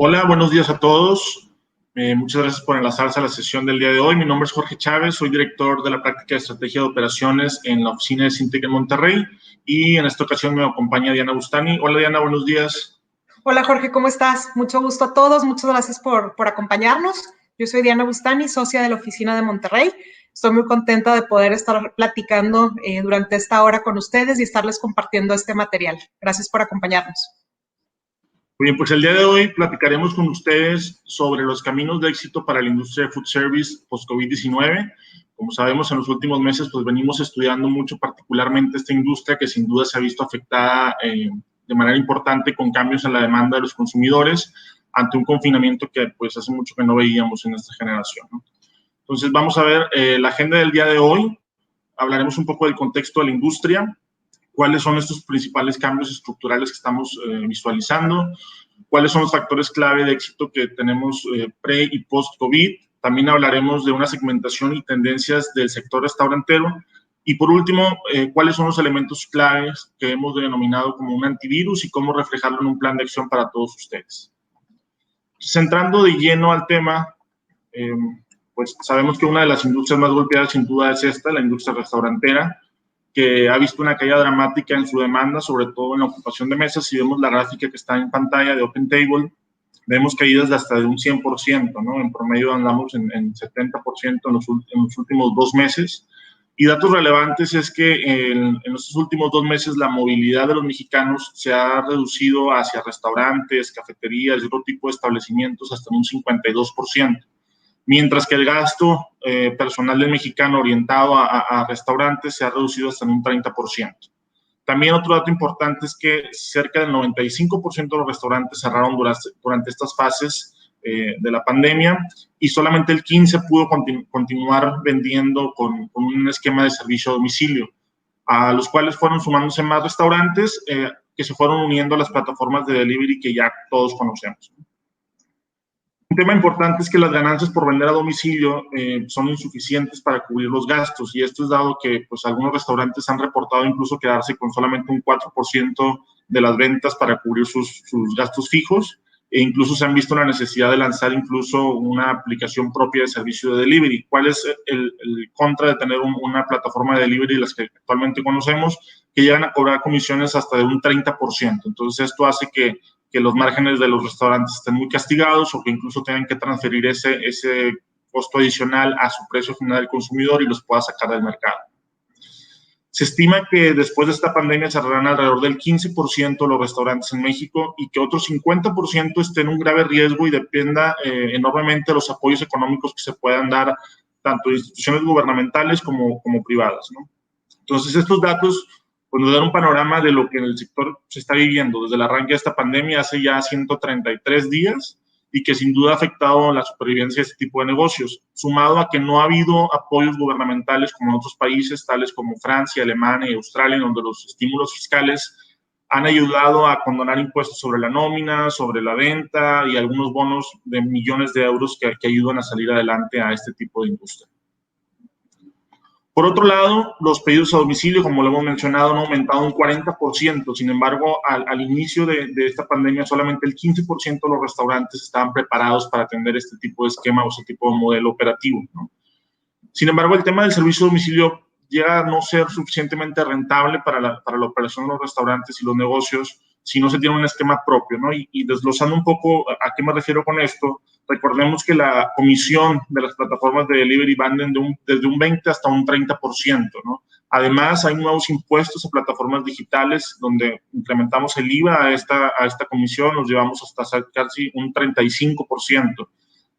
Hola, buenos días a todos. Muchas gracias por enlazarse a la sesión del día de hoy. Mi nombre es Jorge Chávez, soy director de la práctica de estrategia de operaciones en la oficina de Syntec en Monterrey y en esta ocasión me acompaña Diana Bustani. Hola Diana, buenos días. Hola Jorge, ¿cómo estás? Mucho gusto a todos, muchas gracias por acompañarnos. Yo soy Diana Bustani, socia de la oficina de Monterrey. Estoy muy contenta de poder estar platicando durante esta hora con ustedes y estarles compartiendo este material. Gracias por acompañarnos. Muy bien, pues el día de hoy platicaremos con ustedes sobre los caminos de éxito para la industria de food service post-COVID-19. Como sabemos, en los últimos meses pues venimos estudiando mucho particularmente esta industria que sin duda se ha visto afectada de manera importante con cambios en la demanda de los consumidores ante un confinamiento que pues hace mucho que no veíamos en esta generación, ¿no? Entonces vamos a ver la agenda del día de hoy. Hablaremos un poco del contexto de la industria, cuáles son estos principales cambios estructurales que estamos visualizando, cuáles son los factores clave de éxito que tenemos pre y post-COVID. También hablaremos de una segmentación y tendencias del sector restaurantero. Y por último, cuáles son los elementos claves que hemos denominado como un antivirus y cómo reflejarlo en un plan de acción para todos ustedes. Centrando de lleno al tema, pues sabemos que una de las industrias más golpeadas sin duda es esta, la industria restaurantera, que ha visto una caída dramática en su demanda, sobre todo en la ocupación de mesas. Si vemos la gráfica que está en pantalla de OpenTable, vemos caídas de hasta de un 100%, ¿no? En promedio andamos en 70% en los últimos 2 meses. Y datos relevantes es que en estos últimos 2 meses la movilidad de los mexicanos se ha reducido hacia restaurantes, cafeterías y otro tipo de establecimientos hasta un 52%. Mientras que el gasto personal del mexicano orientado a restaurantes se ha reducido hasta en un 30%. También otro dato importante es que cerca del 95% de los restaurantes cerraron durante estas fases de la pandemia y solamente el 15% pudo continuar vendiendo con un esquema de servicio a domicilio, a los cuales fueron sumándose más restaurantes que se fueron uniendo a las plataformas de delivery que ya todos conocemos. Un tema importante es que las ganancias por vender a domicilio son insuficientes para cubrir los gastos, y esto es dado que pues, algunos restaurantes han reportado incluso quedarse con solamente un 4% de las ventas para cubrir sus gastos fijos, e incluso se han visto la necesidad de lanzar incluso una aplicación propia de servicio de delivery. ¿Cuál es el contra de tener una plataforma de delivery, las que actualmente conocemos, que llegan a cobrar comisiones hasta de un 30%? Entonces esto hace que los márgenes de los restaurantes estén muy castigados o que incluso tengan que transferir ese costo adicional a su precio final del consumidor y los pueda sacar del mercado. Se estima que después de esta pandemia cerrarán alrededor del 15% de los restaurantes en México y que otro 50% esté en un grave riesgo y dependa enormemente de los apoyos económicos que se puedan dar tanto de instituciones gubernamentales como privadas, ¿no? Entonces, estos datos pues, nos dan un panorama de lo que en el sector se está viviendo desde el arranque de esta pandemia hace ya 133 días y que sin duda ha afectado la supervivencia de este tipo de negocios, sumado a que no ha habido apoyos gubernamentales como en otros países, tales como Francia, Alemania y Australia, donde los estímulos fiscales han ayudado a condonar impuestos sobre la nómina, sobre la venta y algunos bonos de millones de euros que ayudan a salir adelante a este tipo de industria. Por otro lado, los pedidos a domicilio, como lo hemos mencionado, han aumentado un 40%. Sin embargo, al inicio de esta pandemia, solamente el 15% de los restaurantes estaban preparados para atender este tipo de esquema o este tipo de modelo operativo, ¿no? Sin embargo, el tema del servicio a domicilio llega a no ser suficientemente rentable para la operación de los restaurantes y los negocios si no se tiene un esquema propio, ¿no? Y desglosando un poco a qué me refiero con esto, recordemos que la comisión de las plataformas de delivery van desde un 20 hasta un 30%, ¿no? Además, hay nuevos impuestos a plataformas digitales donde incrementamos el IVA a esta comisión, nos llevamos hasta casi un 35%.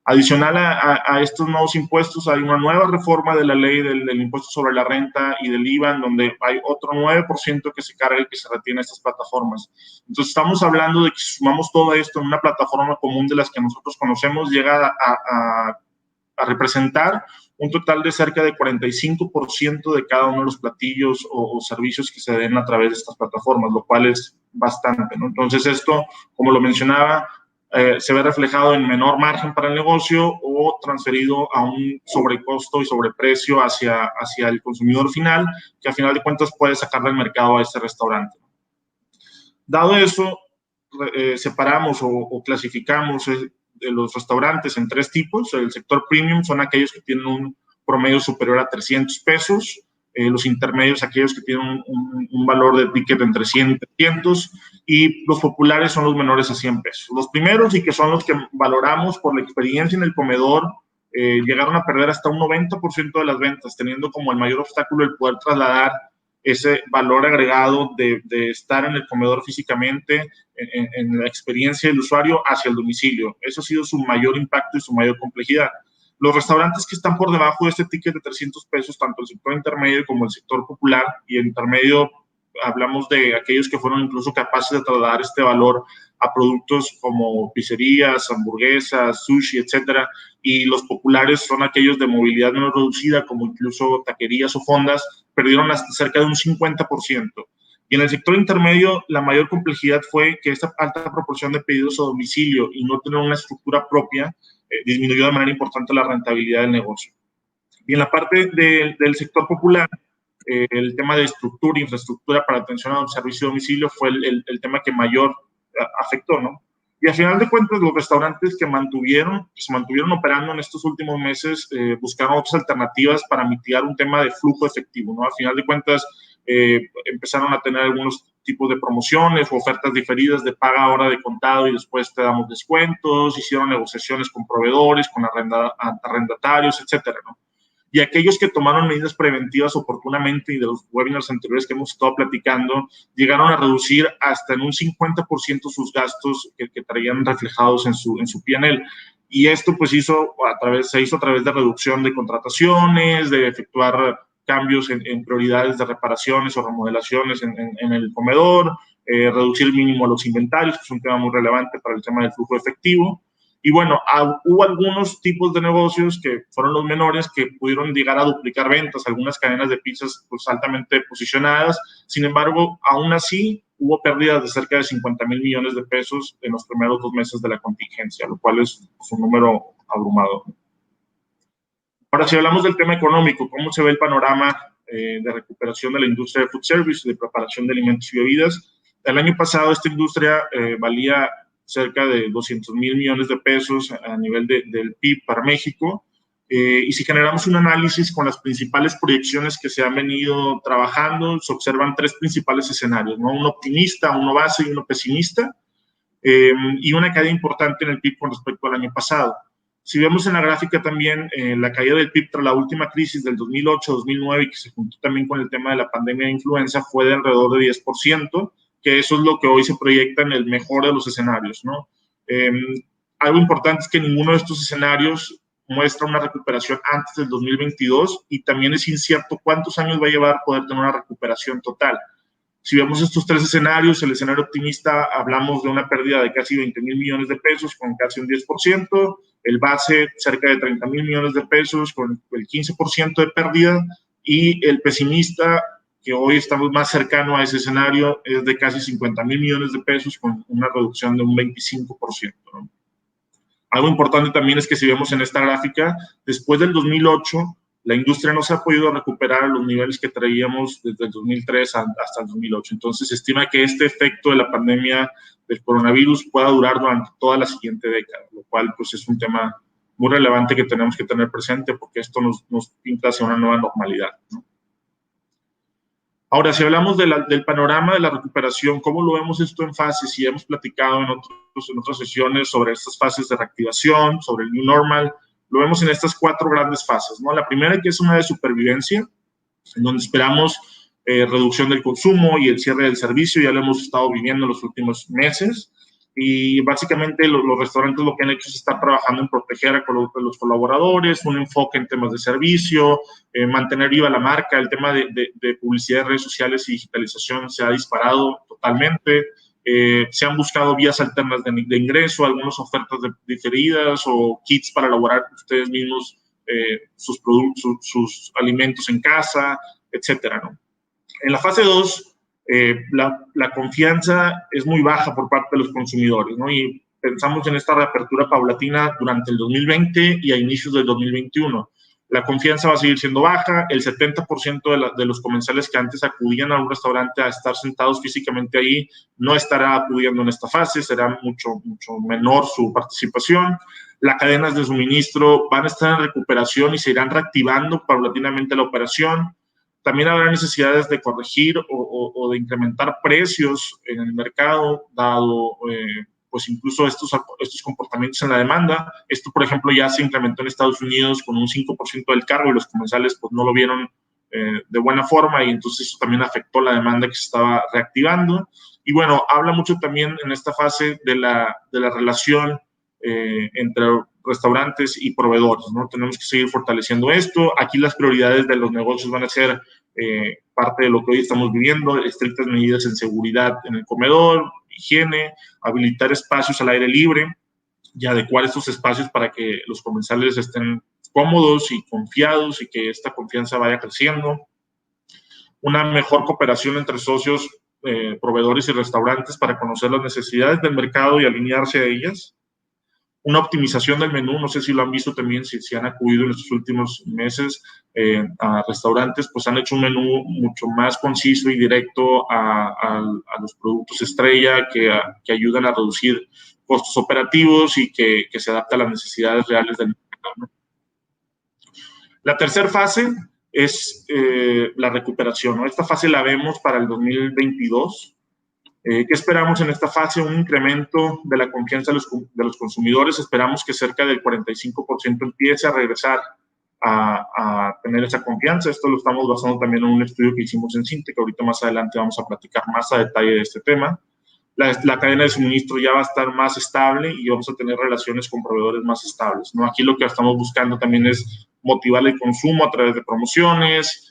Adicional a estos nuevos impuestos, hay una nueva reforma de la ley del impuesto sobre la renta y del IVA, en donde hay otro 9% que se carga y que se retiene a estas plataformas. Entonces, estamos hablando de que si sumamos todo esto en una plataforma común de las que nosotros conocemos, llega a representar un total de cerca de 45% de cada uno de los platillos o servicios que se den a través de estas plataformas, lo cual es bastante, ¿no? Entonces, esto, como lo mencionaba, se ve reflejado en menor margen para el negocio o transferido a un sobrecosto y sobreprecio hacia el consumidor final, que a final de cuentas puede sacar del mercado a este restaurante. Dado eso, separamos o clasificamos los restaurantes en 3 tipos. El sector premium son aquellos que tienen un promedio superior a 300 pesos. Los intermedios, aquellos que tienen un valor de ticket entre 100 y 300, y los populares son los menores a 100 pesos. Los primeros, y que son los que valoramos por la experiencia en el comedor, llegaron a perder hasta un 90% de las ventas, teniendo como el mayor obstáculo el poder trasladar ese valor agregado de estar en el comedor físicamente, en la experiencia del usuario hacia el domicilio. Eso ha sido su mayor impacto y su mayor complejidad. Los restaurantes que están por debajo de este ticket de 300 pesos, tanto el sector intermedio como el sector popular, y el intermedio hablamos de aquellos que fueron incluso capaces de trasladar este valor a productos como pizzerías, hamburguesas, sushi, etcétera, y los populares son aquellos de movilidad menos reducida, como incluso taquerías o fondas, perdieron hasta cerca de un 50%. Y en el sector intermedio, la mayor complejidad fue que esta alta proporción de pedidos a domicilio y no tener una estructura propia disminuyó de manera importante la rentabilidad del negocio. Y en la parte del sector popular, el tema de estructura, infraestructura para atención al servicio de domicilio fue el tema que mayor afectó, ¿no? Y al final de cuentas, los restaurantes que se mantuvieron operando en estos últimos meses buscaron otras alternativas para mitigar un tema de flujo efectivo, ¿no? Al final de cuentas, empezaron a tener algunos tipos de promociones o ofertas diferidas de paga ahora de contado y después te damos descuentos, hicieron negociaciones con proveedores, con arrendatarios, etcétera, ¿no? Y aquellos que tomaron medidas preventivas oportunamente, y de los webinars anteriores que hemos estado platicando, llegaron a reducir hasta en un 50% sus gastos que traían reflejados en su P&L. Y esto pues se hizo a través de reducción de contrataciones, de efectuar cambios en prioridades de reparaciones o remodelaciones en el comedor, reducir el mínimo a los inventarios, que es un tema muy relevante para el tema del flujo efectivo. Y bueno, hubo algunos tipos de negocios que fueron los menores que pudieron llegar a duplicar ventas, algunas cadenas de pizzas pues altamente posicionadas. Sin embargo, aún así hubo pérdidas de cerca de 50,000 millones de pesos en los primeros 2 meses de la contingencia, lo cual es un número abrumador. Ahora, si hablamos del tema económico, ¿cómo se ve el panorama de recuperación de la industria de food service, de preparación de alimentos y bebidas? El año pasado esta industria valía cerca de 200,000 millones de pesos a nivel del PIB para México. Y si generamos un análisis con las principales proyecciones que se han venido trabajando, se observan 3 principales escenarios, ¿no? Uno optimista, uno base y uno pesimista, y una caída importante en el PIB con respecto al año pasado. Si vemos en la gráfica también la caída del PIB tras la última crisis del 2008-2009, que se juntó también con el tema de la pandemia de influenza, fue de alrededor de 10%, que eso es lo que hoy se proyecta en el mejor de los escenarios, ¿no? Algo importante es que ninguno de estos escenarios muestra una recuperación antes del 2022, y también es incierto cuántos años va a llevar poder tener una recuperación total. Si vemos estos 3 escenarios, el escenario optimista, hablamos de una pérdida de casi 20,000 millones de pesos con casi un 10%, el base cerca de 30,000 millones de pesos con el 15% de pérdida, y el pesimista, que hoy estamos más cercano a ese escenario, es de casi 50,000 millones de pesos con una reducción de un 25%, ¿no? Algo importante también es que si vemos en esta gráfica, después del 2008, la industria no se ha podido recuperar a los niveles que traíamos desde el 2003 hasta el 2008. Entonces, se estima que este efecto de la pandemia del coronavirus pueda durar durante toda la siguiente década, lo cual pues es un tema muy relevante que tenemos que tener presente, porque esto nos pinta hacia una nueva normalidad, ¿no? Ahora, si hablamos del panorama de la recuperación, ¿cómo lo vemos esto en fases? Y hemos platicado en otras sesiones sobre estas fases de reactivación, sobre el New Normal. Lo vemos en estas 4 grandes fases, ¿no? La primera, que es una de supervivencia, en donde esperamos reducción del consumo y el cierre del servicio. Ya lo hemos estado viviendo en los últimos meses. Y básicamente los restaurantes lo que han hecho es estar trabajando en proteger a los colaboradores, un enfoque en temas de servicio, mantener viva la marca. El tema de publicidad de redes sociales y digitalización se ha disparado totalmente. Se han buscado vías alternas de ingreso, algunas ofertas diferidas o kits para elaborar ustedes mismos sus productos, sus alimentos en casa, etcétera, ¿no? En la fase 2, la confianza es muy baja por parte de los consumidores, ¿no? Y pensamos en esta reapertura paulatina durante el 2020 y a inicios del 2021. La confianza va a seguir siendo baja, el 70% de los comensales que antes acudían a un restaurante a estar sentados físicamente ahí no estará acudiendo en esta fase, será mucho menor su participación. Las cadenas de suministro van a estar en recuperación y se irán reactivando paulatinamente la operación. También habrá necesidades de corregir o de incrementar precios en el mercado, dado pues incluso estos comportamientos en la demanda. Esto, por ejemplo, ya se implementó en Estados Unidos con un 5% del cargo y los comensales pues no lo vieron de buena forma, y entonces eso también afectó la demanda que se estaba reactivando. Y bueno, habla mucho también en esta fase de la relación entre restaurantes y proveedores, ¿no? Tenemos que seguir fortaleciendo esto. Aquí las prioridades de los negocios van a ser parte de lo que hoy estamos viviendo: estrictas medidas en seguridad en el comedor, higiene, habilitar espacios al aire libre y adecuar estos espacios para que los comensales estén cómodos y confiados y que esta confianza vaya creciendo. Una mejor cooperación entre socios, proveedores y restaurantes para conocer las necesidades del mercado y alinearse a ellas. Una optimización del menú, no sé si lo han visto también, si han acudido en estos últimos meses a restaurantes, pues han hecho un menú mucho más conciso y directo a los productos estrella que ayudan a reducir costos operativos y que se adapta a las necesidades reales del mercado. La tercera fase es la recuperación, ¿no? Esta fase la vemos para el 2022. ¿Qué esperamos en esta fase? Un incremento de la confianza de los consumidores. Esperamos que cerca del 45% empiece a regresar a tener esa confianza. Esto lo estamos basando también en un estudio que hicimos en Cinte, que ahorita más adelante vamos a platicar más a detalle de este tema. La cadena de suministro ya va a estar más estable y vamos a tener relaciones con proveedores más estables, ¿no? Aquí lo que estamos buscando también es motivar el consumo a través de promociones,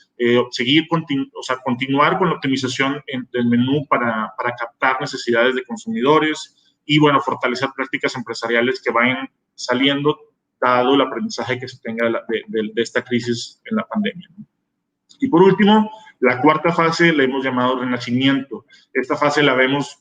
continuar con la optimización del menú para captar necesidades de consumidores y, bueno, fortalecer prácticas empresariales que vayan saliendo dado el aprendizaje que se tenga de esta crisis en la pandemia, ¿no? Y por último, la cuarta fase la hemos llamado renacimiento. Esta fase la vemos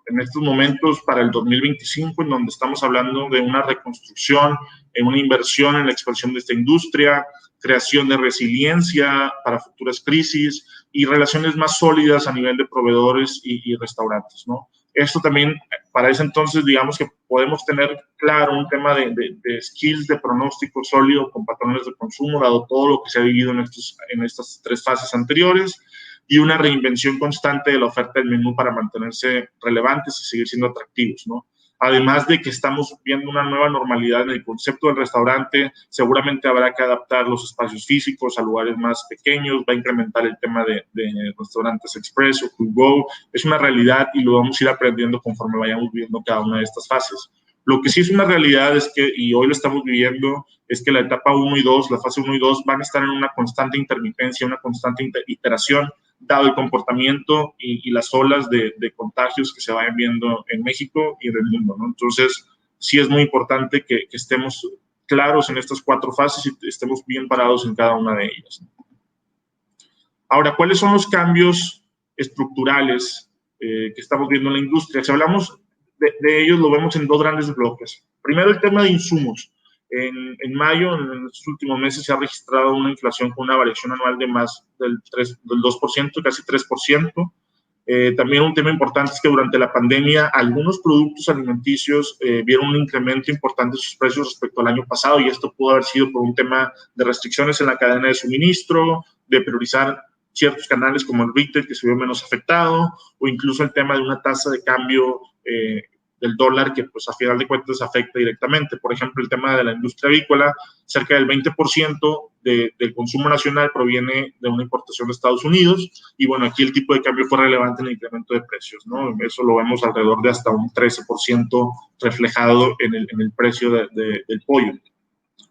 en estos momentos para el 2025, en donde estamos hablando de una reconstrucción, una inversión en la expansión de esta industria, creación de resiliencia para futuras crisis y relaciones más sólidas a nivel de proveedores y restaurantes, ¿no? Esto también, para ese entonces, digamos que podemos tener claro un tema de skills de pronóstico sólido con patrones de consumo, dado todo lo que se ha vivido en estas tres fases anteriores, y una reinvención constante de la oferta del menú para mantenerse relevantes y seguir siendo atractivos, ¿no? Además de que estamos viendo una nueva normalidad en el concepto del restaurante, seguramente habrá que adaptar los espacios físicos a lugares más pequeños, va a incrementar el tema de restaurantes express o to go. Es una realidad y lo vamos a ir aprendiendo conforme vayamos viviendo cada una de estas fases. Lo que sí es una realidad es que, y hoy lo estamos viviendo, es que la etapa 1 y 2, la fase 1 y 2, van a estar en una constante intermitencia, una constante iteración, dado el comportamiento y las olas de contagios que se vayan viendo en México y en el mundo, ¿no? Entonces, sí es muy importante que estemos claros en estas cuatro fases y estemos bien parados en cada una de ellas, ¿no? Ahora, ¿cuáles son los cambios estructurales que estamos viendo en la industria? Si hablamos de ellos, lo vemos en dos grandes bloques. Primero, el tema de insumos. En mayo, en estos últimos meses, se ha registrado una inflación con una variación anual de más del 2%, casi 3%. También un tema importante es que durante la pandemia algunos productos alimenticios vieron un incremento importante en sus precios respecto al año pasado, y esto pudo haber sido por un tema de restricciones en la cadena de suministro, de priorizar ciertos canales como el retail, que se vio menos afectado, o incluso el tema de una tasa de cambio del dólar que, pues, a final de cuentas afecta directamente. Por ejemplo, el tema de la industria avícola, cerca del 20% del consumo nacional proviene de una importación de Estados Unidos, y bueno, aquí el tipo de cambio fue relevante en el incremento de precios, ¿no? Eso lo vemos alrededor de hasta un 13% reflejado en el precio del pollo.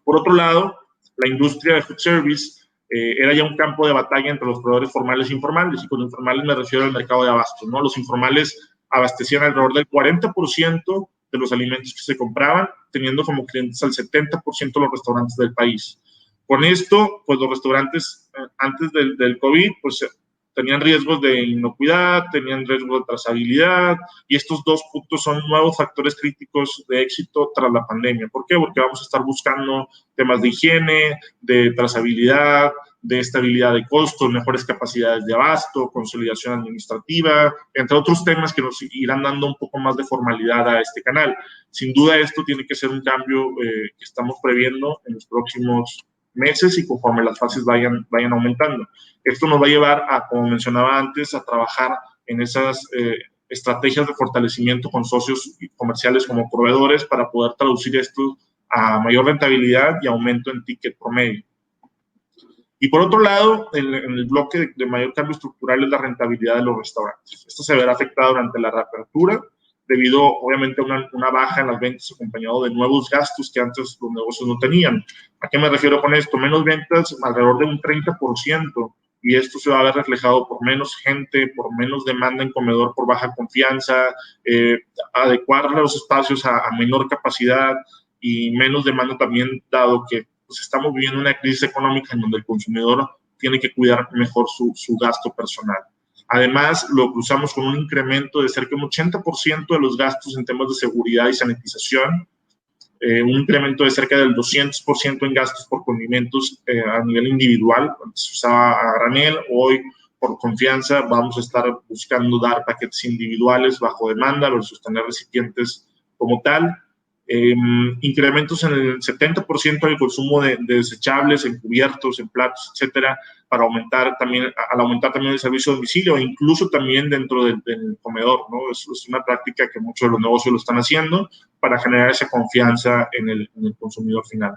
Por otro lado, la industria de food service era ya un campo de batalla entre los proveedores formales e informales, y con informales me refiero al mercado de abastos, ¿no? Los informales abastecían alrededor del 40% de los alimentos que se compraban, teniendo como clientes al 70% de los restaurantes del país. Con esto, pues los restaurantes antes del COVID, pues tenían riesgos de inocuidad, tenían riesgos de trazabilidad, y estos dos puntos son nuevos factores críticos de éxito tras la pandemia. ¿Por qué? Porque vamos a estar buscando temas de higiene, de trazabilidad, de estabilidad de costos, mejores capacidades de abasto, consolidación administrativa, entre otros temas que nos irán dando un poco más de formalidad a este canal. Sin duda esto tiene que ser un cambio que estamos previendo en los próximos meses y conforme las fases vayan aumentando. Esto nos va a llevar a, como mencionaba antes, a trabajar en esas estrategias de fortalecimiento con socios comerciales como proveedores para poder traducir esto a mayor rentabilidad y aumento en ticket promedio. Y por otro lado, en el bloque de mayor cambio estructural es la rentabilidad de los restaurantes. Esto se verá afectado durante la reapertura, debido obviamente a una baja en las ventas acompañado de nuevos gastos que antes los negocios no tenían. ¿A qué me refiero con esto? Menos ventas, alrededor de un 30%, y esto se va a ver reflejado por menos gente, por menos demanda en comedor, por baja confianza, adecuar los espacios a menor capacidad y menos demanda también, dado que pues, estamos viviendo una crisis económica en donde el consumidor tiene que cuidar mejor su gasto personal. Además, lo cruzamos con un incremento de cerca de un 80% de los gastos en temas de seguridad y sanitización, un incremento de cerca del 200% en gastos por condimentos a nivel individual. Antes se usaba a granel, hoy por confianza vamos a estar buscando dar paquetes individuales bajo demanda versus tener recipientes como tal. Incrementos en el 70% del consumo de desechables, en cubiertos, en platos, etcétera, para aumentar también, al aumentar también el servicio de domicilio, e incluso también dentro del comedor, ¿no? Es una práctica que muchos de los negocios lo están haciendo para generar esa confianza en el consumidor final.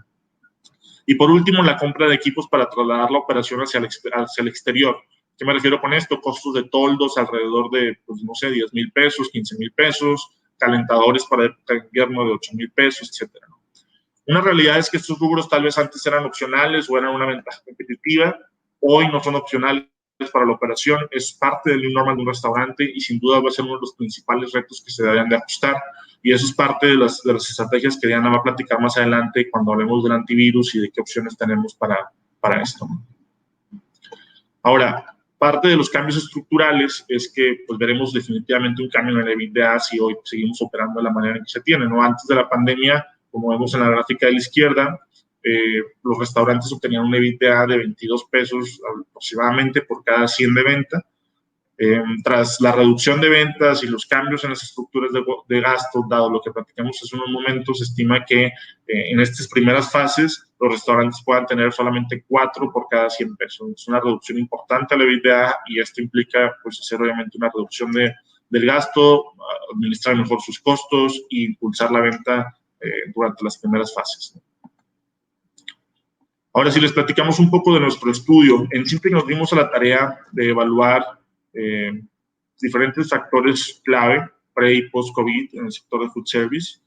Y por último, la compra de equipos para trasladar la operación hacia el exterior. ¿Qué me refiero con esto? Costos de toldos alrededor de, pues, no sé, 10,000 pesos, 15,000 pesos, calentadores para época de invierno de 8,000 pesos, etc. Una realidad es que estos rubros tal vez antes eran opcionales o eran una ventaja competitiva, hoy no son opcionales para la operación, es parte del new normal de un restaurante y sin duda va a ser uno de los principales retos que se deben de ajustar, y eso es parte de las estrategias que Diana va a platicar más adelante cuando hablemos del antivirus y de qué opciones tenemos para esto. Ahora, parte de los cambios estructurales es que pues, veremos definitivamente un cambio en el EBITDA si hoy seguimos operando de la manera en que se tiene, ¿no? Antes de la pandemia, como vemos en la gráfica de la izquierda, los restaurantes obtenían un EBITDA de 22 pesos aproximadamente por cada 100 de venta. Tras la reducción de ventas y los cambios en las estructuras de gasto, dado lo que platicamos hace unos momentos, se estima que en estas primeras fases los restaurantes puedan tener solamente 4 por cada 100 pesos. Es una reducción importante a la EBITDA y esto implica pues, hacer obviamente una reducción del gasto, administrar mejor sus costos e impulsar la venta durante las primeras fases. Ahora, si les platicamos un poco de nuestro estudio, en Simple nos dimos a la tarea de evaluar diferentes factores clave pre y post-COVID en el sector de food service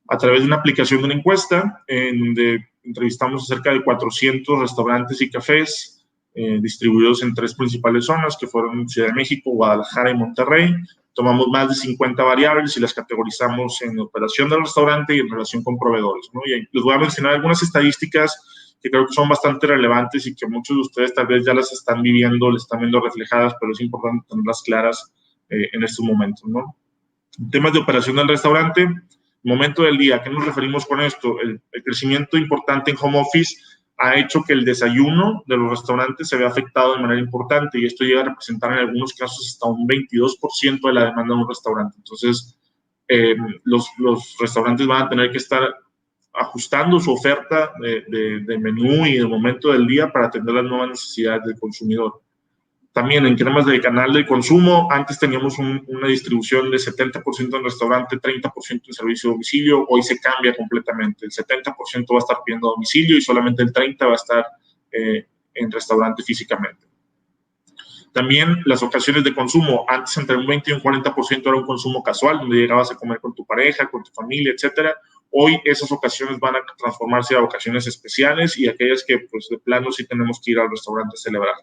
a través de una aplicación de una encuesta en donde entrevistamos a cerca de 400 restaurantes y cafés distribuidos en 3 principales zonas que fueron Ciudad de México, Guadalajara y Monterrey. Tomamos más de 50 variables y las categorizamos en operación del restaurante y en relación con proveedores, ¿no? Y les voy a mencionar algunas estadísticas que creo que son bastante relevantes y que muchos de ustedes tal vez ya las están viviendo, les están viendo reflejadas, pero es importante tenerlas claras en estos momentos, ¿no? En temas de operación del restaurante, momento del día, ¿a qué nos referimos con esto? El crecimiento importante en home office ha hecho que el desayuno de los restaurantes se vea afectado de manera importante y esto llega a representar en algunos casos hasta un 22% de la demanda de un restaurante. Entonces, los restaurantes van a tener que estar ajustando su oferta de menú y de momento del día para atender las nuevas necesidades del consumidor. También en temas de canal de consumo, antes teníamos una distribución de 70% en restaurante, 30% en servicio de domicilio, hoy se cambia completamente. El 70% va a estar pidiendo domicilio y solamente el 30% va a estar en restaurante físicamente. También las ocasiones de consumo, antes entre un 20 y un 40% era un consumo casual, donde llegabas a comer con tu pareja, con tu familia, etcétera. Hoy esas ocasiones van a transformarse a ocasiones especiales y aquellas que pues de plano sí tenemos que ir al restaurante a celebrar.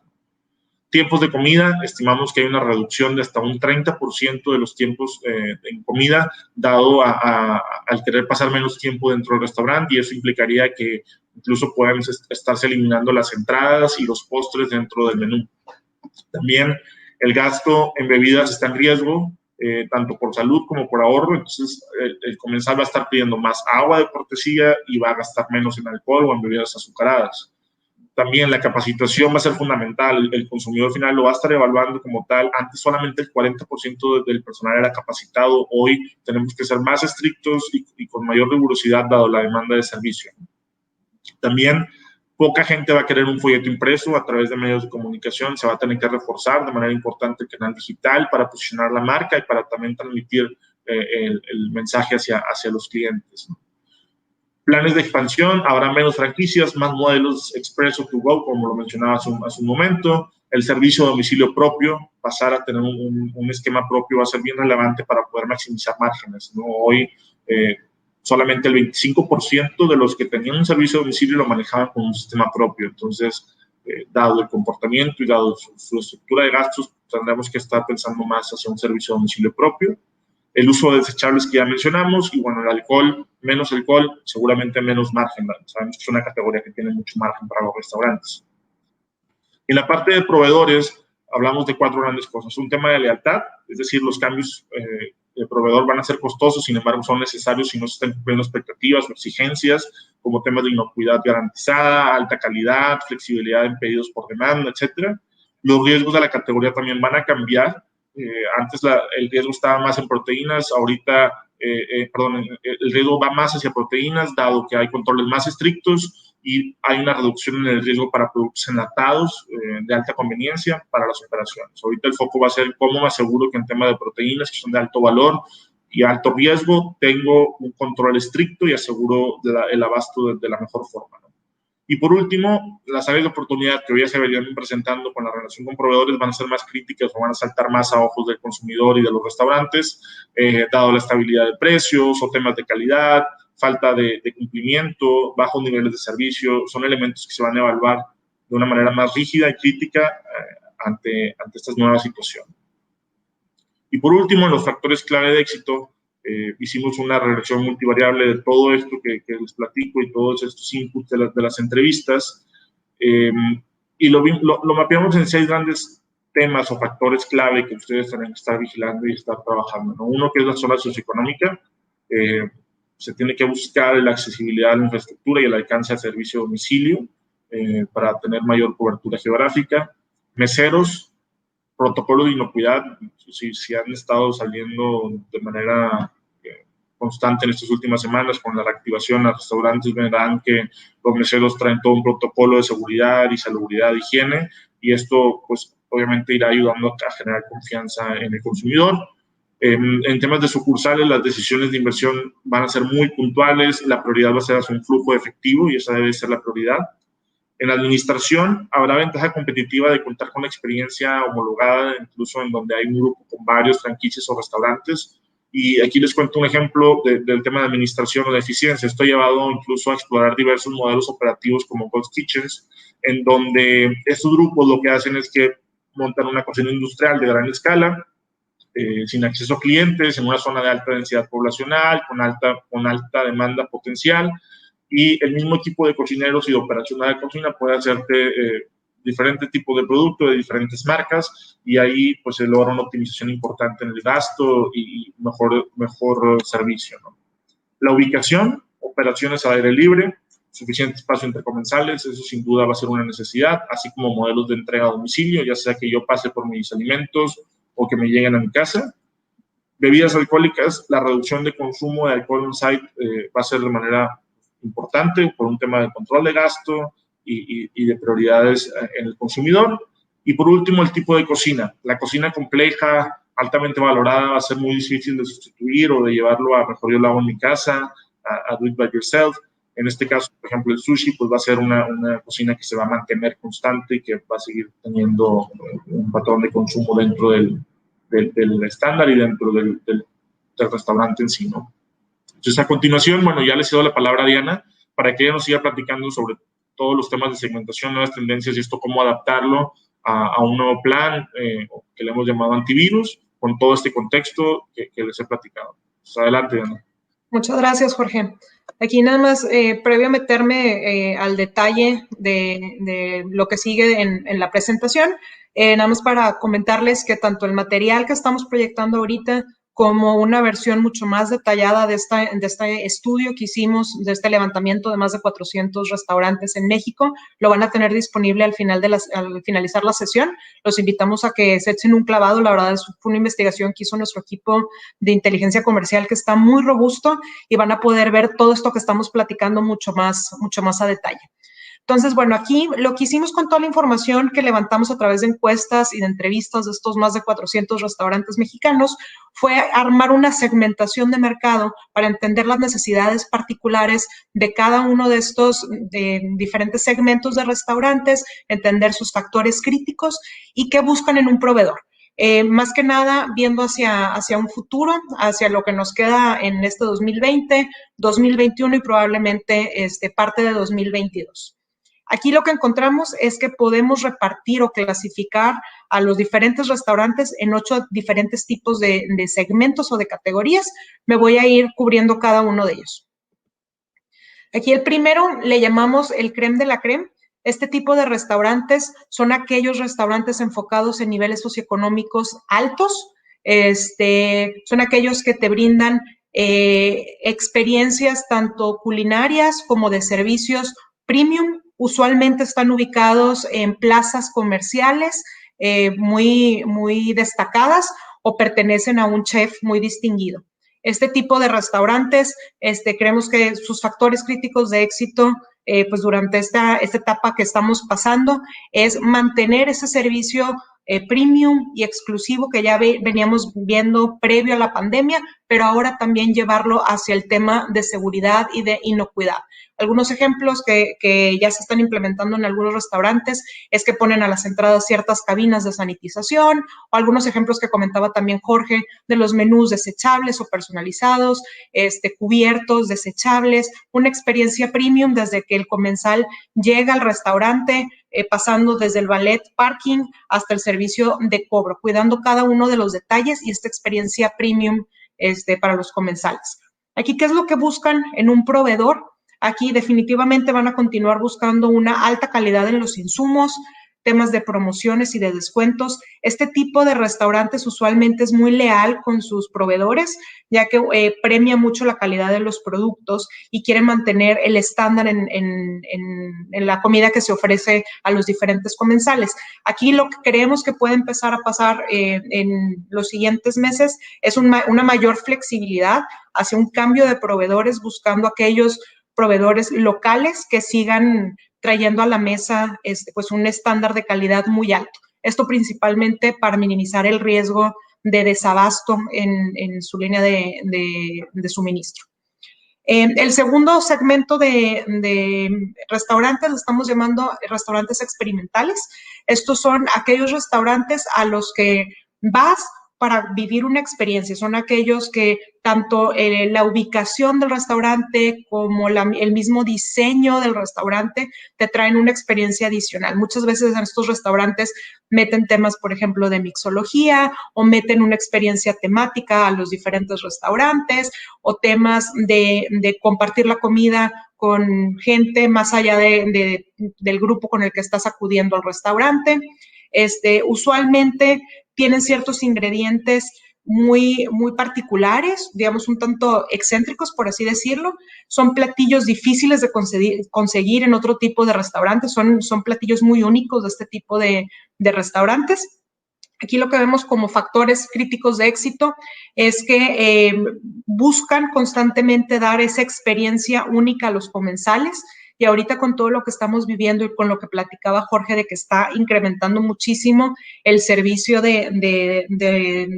Tiempos de comida, estimamos que hay una reducción de hasta un 30% de los tiempos en comida, dado al querer pasar menos tiempo dentro del restaurante, y eso implicaría que incluso puedan estarse eliminando las entradas y los postres dentro del menú. También el gasto en bebidas está en riesgo, tanto por salud como por ahorro. Entonces, el comensal va a estar pidiendo más agua de cortesía y va a gastar menos en alcohol o en bebidas azucaradas. También la capacitación va a ser fundamental. El consumidor final lo va a estar evaluando como tal. Antes solamente el 40% del personal era capacitado. Hoy tenemos que ser más estrictos y con mayor rigurosidad dado la demanda de servicio. También poca gente va a querer un folleto impreso a través de medios de comunicación. Se va a tener que reforzar de manera importante el canal digital para posicionar la marca y para también transmitir el mensaje hacia los clientes, ¿no? Planes de expansión, habrá menos franquicias, más modelos express o to go, como lo mencionaba hace un momento. El servicio de domicilio propio, pasar a tener un esquema propio va a ser bien relevante para poder maximizar márgenes, ¿no? Hoy solamente el 25% de los que tenían un servicio de domicilio lo manejaban con un sistema propio. Entonces, dado el comportamiento y dado su estructura de gastos, tendremos que estar pensando más hacia un servicio de domicilio propio. El uso de desechables que ya mencionamos, y bueno, el alcohol, menos alcohol, seguramente menos margen. Sabemos que es una categoría que tiene mucho margen para los restaurantes. En la parte de proveedores, hablamos de 4 grandes cosas. Un tema de lealtad, es decir, los cambios de proveedor van a ser costosos, sin embargo, son necesarios si no se están cumpliendo expectativas o exigencias, como temas de inocuidad garantizada, alta calidad, flexibilidad en pedidos por demanda, etc. Los riesgos de la categoría también van a cambiar. Antes el riesgo estaba más en proteínas, ahorita, el riesgo va más hacia proteínas, dado que hay controles más estrictos y hay una reducción en el riesgo para productos enlatados de alta conveniencia para las operaciones. Ahorita el foco va a ser cómo me aseguro que en tema de proteínas, que son de alto valor y alto riesgo, tengo un control estricto y aseguro el abasto de la mejor forma, ¿no? Y por último, las áreas de oportunidad que hoy ya se verían presentando con la relación con proveedores van a ser más críticas o van a saltar más a ojos del consumidor y de los restaurantes, dado la estabilidad de precios o temas de calidad, falta de cumplimiento, bajos niveles de servicio. Son elementos que se van a evaluar de una manera más rígida y crítica ante estas nuevas situaciones. Y por último, en los factores clave de éxito, hicimos una regresión multivariable de todo esto que les platico y todos estos inputs de las entrevistas, y lo mapeamos en 6 grandes temas o factores clave que ustedes tienen que estar vigilando y estar trabajando, ¿no? Uno, que es la zona socioeconómica. Se tiene que buscar la accesibilidad a la infraestructura y el alcance al servicio de domicilio para tener mayor cobertura geográfica. Meseros, protocolo de inocuidad. Si han estado saliendo de manera constante en estas últimas semanas con la reactivación a restaurantes, verán que los meseros traen todo un protocolo de seguridad y salubridad, higiene, y esto pues obviamente irá ayudando a generar confianza en el consumidor. En temas de sucursales, las decisiones de inversión van a ser muy puntuales, la prioridad va a ser hacia un flujo de efectivo y esa debe ser la prioridad. En la administración habrá ventaja competitiva de contar con experiencia homologada, incluso en donde hay un grupo con varios franquicias o restaurantes. Y aquí les cuento un ejemplo del tema de administración o de eficiencia. Esto ha llevado incluso a explorar diversos modelos operativos como Ghost Kitchens, en donde estos grupos lo que hacen es que montan una cocina industrial de gran escala, sin acceso a clientes, en una zona de alta densidad poblacional, con alta demanda potencial, y el mismo equipo de cocineros y de operación de la cocina puede hacerte diferentes tipos de productos de diferentes marcas, y ahí pues se logra una optimización importante en el gasto y mejor servicio, ¿no? La ubicación, operaciones al aire libre, suficiente espacio entre comensales, eso sin duda va a ser una necesidad, así como modelos de entrega a domicilio, ya sea que yo pase por mis alimentos o que me lleguen a mi casa. Bebidas alcohólicas, la reducción de consumo de alcohol on-site va a ser de manera importante por un tema de control de gasto y de prioridades en el consumidor. Y por último, el tipo de cocina. La cocina compleja, altamente valorada, va a ser muy difícil de sustituir o de llevarlo a mejor yo lo hago en mi casa, a do it by yourself. En este caso, por ejemplo, el sushi pues va a ser una cocina que se va a mantener constante y que va a seguir teniendo un patrón de consumo dentro del estándar y dentro del restaurante en sí, ¿no? Entonces, a continuación, bueno, ya le cedo la palabra a Diana para que ella nos siga platicando sobre todos los temas de segmentación, nuevas tendencias y esto, cómo adaptarlo a un nuevo plan que le hemos llamado antivirus, con todo este contexto que les he platicado. Pues adelante, Diana. Muchas gracias, Jorge. Aquí nada más, previo a meterme al detalle de lo que sigue en la presentación, Nada más para comentarles que tanto el material que estamos proyectando ahorita como una versión mucho más detallada de este estudio que hicimos, de este levantamiento de más de 400 restaurantes en México, lo van a tener disponible al finalizar la sesión. Los invitamos a que se echen un clavado. La verdad fue una investigación que hizo nuestro equipo de inteligencia comercial que está muy robusto y van a poder ver todo esto que estamos platicando mucho más a detalle. Entonces, bueno, aquí lo que hicimos con toda la información que levantamos a través de encuestas y de entrevistas de estos más de 400 restaurantes mexicanos fue armar una segmentación de mercado para entender las necesidades particulares de cada uno de estos diferentes segmentos de restaurantes, entender sus factores críticos y qué buscan en un proveedor. Más que nada viendo hacia un futuro, hacia lo que nos queda en este 2020, 2021 y probablemente parte de 2022. Aquí lo que encontramos es que podemos repartir o clasificar a los diferentes restaurantes en 8 diferentes tipos de segmentos o de categorías. Me voy a ir cubriendo cada uno de ellos. Aquí el primero le llamamos el crème de la crème. Este tipo de restaurantes son aquellos restaurantes enfocados en niveles socioeconómicos altos. Son aquellos que te brindan experiencias tanto culinarias como de servicios premium. Usualmente están ubicados en plazas comerciales muy destacadas o pertenecen a un chef muy distinguido. Este tipo de restaurantes, creemos que sus factores críticos de éxito, pues durante esta etapa que estamos pasando, es mantener ese servicio premium y exclusivo que ya veníamos viendo previo a la pandemia, pero ahora también llevarlo hacia el tema de seguridad y de inocuidad. Algunos ejemplos que ya se están implementando en algunos restaurantes es que ponen a las entradas ciertas cabinas de sanitización, o algunos ejemplos que comentaba también Jorge de los menús desechables o personalizados, cubiertos desechables, una experiencia premium desde que el comensal llega al restaurante, pasando desde el valet parking hasta el servicio de cobro, cuidando cada uno de los detalles y esta experiencia premium para los comensales. Aquí, ¿qué es lo que buscan en un proveedor? Aquí definitivamente van a continuar buscando una alta calidad en los insumos, temas de promociones y de descuentos. Este tipo de restaurantes usualmente es muy leal con sus proveedores, ya que premia mucho la calidad de los productos y quiere mantener el estándar en la comida que se ofrece a los diferentes comensales. Aquí lo que creemos que puede empezar a pasar en los siguientes meses es una mayor flexibilidad hacia un cambio de proveedores, buscando aquellos proveedores locales que sigan trayendo a la mesa pues un estándar de calidad muy alto. Esto principalmente para minimizar el riesgo de desabasto en su línea de suministro. El segundo segmento de restaurantes lo estamos llamando restaurantes experimentales. Estos son aquellos restaurantes a los que vas para vivir una experiencia. Son aquellos que tanto la ubicación del restaurante como el mismo diseño del restaurante te traen una experiencia adicional. Muchas veces en estos restaurantes meten temas, por ejemplo, de mixología o meten una experiencia temática a los diferentes restaurantes o temas de compartir la comida con gente más allá del grupo con el que estás acudiendo al restaurante. Usualmente tienen ciertos ingredientes muy particulares, digamos un tanto excéntricos, por así decirlo. Son platillos difíciles de conseguir en otro tipo de restaurantes, son platillos muy únicos de este tipo de restaurantes. Aquí lo que vemos como factores críticos de éxito es que buscan constantemente dar esa experiencia única a los comensales. Y ahorita con todo lo que estamos viviendo y con lo que platicaba Jorge de que está incrementando muchísimo el servicio de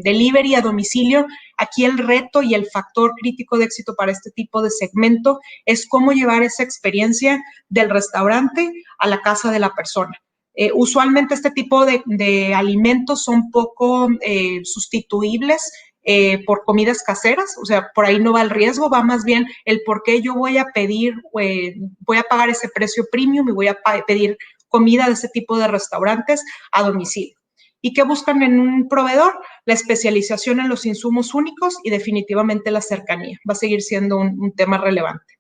delivery a domicilio, aquí el reto y el factor crítico de éxito para este tipo de segmento es cómo llevar esa experiencia del restaurante a la casa de la persona. Usualmente este tipo de alimentos son poco sustituibles por comidas caseras, o sea, por ahí no va el riesgo, va más bien el por qué yo voy a pedir, voy a pagar ese precio premium y voy a pedir comida de ese tipo de restaurantes a domicilio. ¿Y qué buscan en un proveedor? La especialización en los insumos únicos y definitivamente la cercanía. Va a seguir siendo un tema relevante.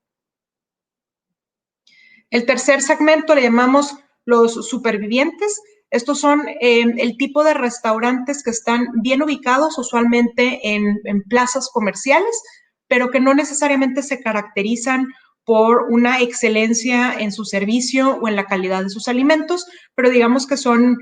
El tercer segmento le llamamos los supervivientes. Estos son el tipo de restaurantes que están bien ubicados, usualmente en plazas comerciales, pero que no necesariamente se caracterizan por una excelencia en su servicio o en la calidad de sus alimentos, pero digamos que son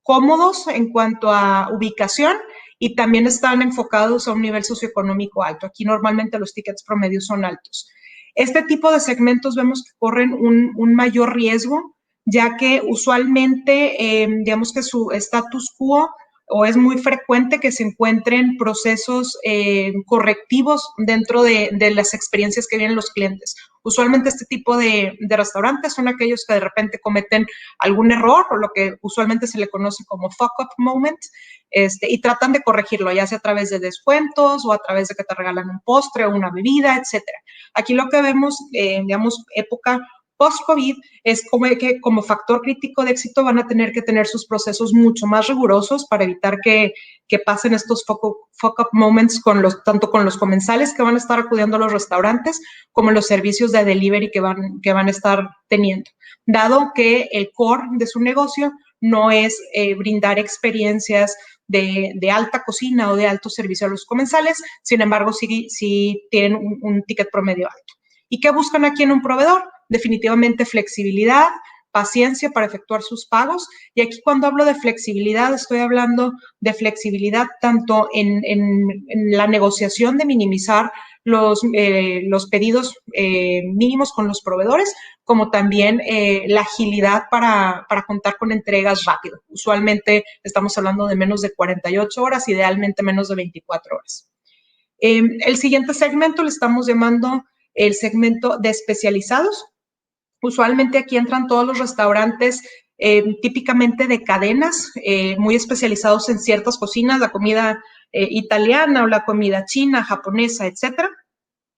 cómodos en cuanto a ubicación y también están enfocados a un nivel socioeconómico alto. Aquí normalmente los tickets promedios son altos. Este tipo de segmentos vemos que corren un mayor riesgo, ya que usualmente, digamos que su status quo o es muy frecuente que se encuentren procesos correctivos dentro de las experiencias que vienen los clientes. Usualmente este tipo de restaurantes son aquellos que de repente cometen algún error o lo que usualmente se le conoce como fuck-up moment, y tratan de corregirlo, ya sea a través de descuentos o a través de que te regalan un postre o una bebida, etcétera. Aquí lo que vemos, digamos, época post-COVID es que como factor crítico de éxito van a tener que tener sus procesos mucho más rigurosos para evitar que pasen estos fuck-up moments tanto con los comensales que van a estar acudiendo a los restaurantes como los servicios de delivery que van a estar teniendo, dado que el core de su negocio no es brindar experiencias de alta cocina o de alto servicio a los comensales, sin embargo, sí tienen un ticket promedio alto. ¿Y qué buscan aquí en un proveedor? Definitivamente flexibilidad, paciencia para efectuar sus pagos. Y aquí cuando hablo de flexibilidad, estoy hablando de flexibilidad tanto en la negociación de minimizar los pedidos mínimos con los proveedores, como también la agilidad para contar con entregas rápido. Usualmente estamos hablando de menos de 48 horas, idealmente menos de 24 horas. El siguiente segmento le estamos llamando el segmento de especializados. Usualmente aquí entran todos los restaurantes típicamente de cadenas, muy especializados en ciertas cocinas, la comida italiana o la comida china, japonesa, etcétera.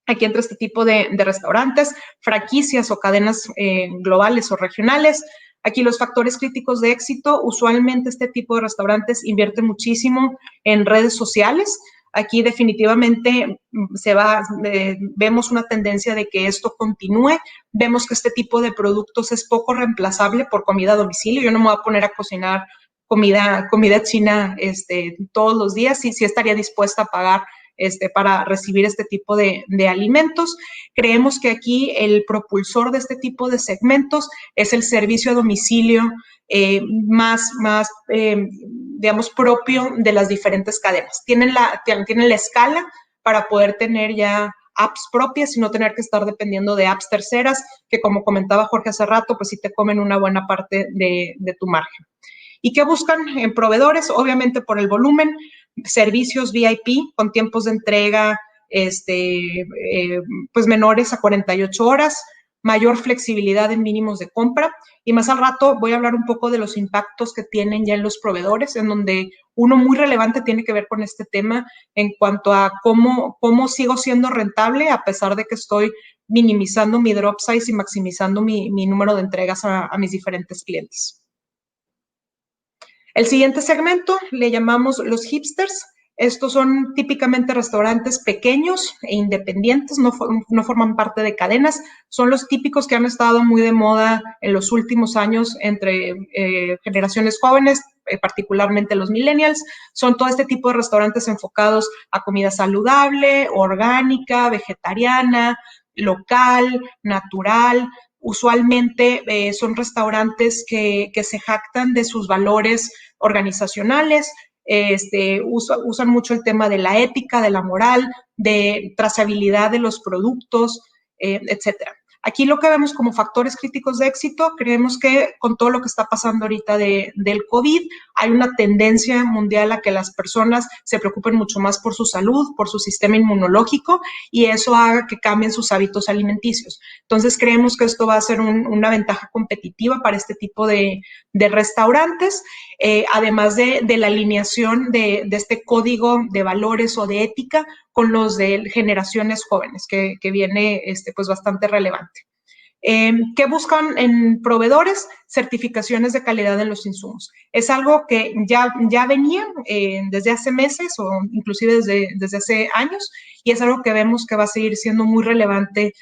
Aquí entra este tipo de restaurantes, franquicias o cadenas globales o regionales. Aquí los factores críticos de éxito, usualmente este tipo de restaurantes invierte muchísimo en redes sociales. Aquí definitivamente vemos una tendencia de que esto continúe. Vemos que este tipo de productos es poco reemplazable por comida a domicilio. Yo no me voy a poner a cocinar comida china todos los días. Sí estaría dispuesta a pagar para recibir este tipo de alimentos. Creemos que aquí el propulsor de este tipo de segmentos es el servicio a domicilio más digamos, propio de las diferentes cadenas. Tienen la escala para poder tener ya apps propias y no tener que estar dependiendo de apps terceras, que como comentaba Jorge hace rato, pues sí te comen una buena parte de tu margen. ¿Y qué buscan en proveedores? Obviamente por el volumen, servicios VIP con tiempos de entrega pues menores a 48 horas, mayor flexibilidad en mínimos de compra. Y más al rato voy a hablar un poco de los impactos que tienen ya en los proveedores, en donde uno muy relevante tiene que ver con este tema en cuanto a cómo sigo siendo rentable a pesar de que estoy minimizando mi drop size y maximizando mi número de entregas a mis diferentes clientes. El siguiente segmento le llamamos los hipsters. Estos son típicamente restaurantes pequeños e independientes, no forman parte de cadenas. Son los típicos que han estado muy de moda en los últimos años entre generaciones jóvenes, particularmente los millennials. Son todo este tipo de restaurantes enfocados a comida saludable, orgánica, vegetariana, local, natural. Usualmente son restaurantes que se jactan de sus valores organizacionales, usan mucho el tema de la ética, de la moral, de trazabilidad de los productos, etcétera. Aquí lo que vemos como factores críticos de éxito, creemos que con todo lo que está pasando ahorita del COVID, hay una tendencia mundial a que las personas se preocupen mucho más por su salud, por su sistema inmunológico, y eso haga que cambien sus hábitos alimenticios. Entonces, creemos que esto va a ser una ventaja competitiva para este tipo de restaurantes, además de la alineación de este código de valores o de ética con los de generaciones jóvenes, que viene pues bastante relevante. ¿Qué buscan en proveedores? Certificaciones de calidad en los insumos. Es algo que ya venían desde hace meses o inclusive desde hace años, y es algo que vemos que va a seguir siendo muy relevante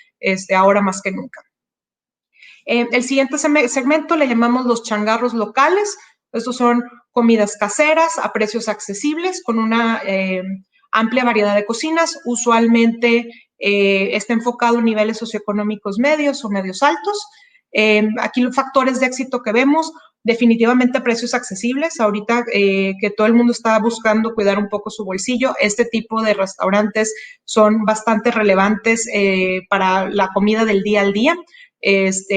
ahora más que nunca. El siguiente segmento le llamamos los changarros locales. Estos son comidas caseras a precios accesibles con una amplia variedad de cocinas. Usualmente está enfocado en niveles socioeconómicos medios o medios altos. Aquí los factores de éxito que vemos, definitivamente precios accesibles. Ahorita que todo el mundo está buscando cuidar un poco su bolsillo, este tipo de restaurantes son bastante relevantes para la comida del día al día.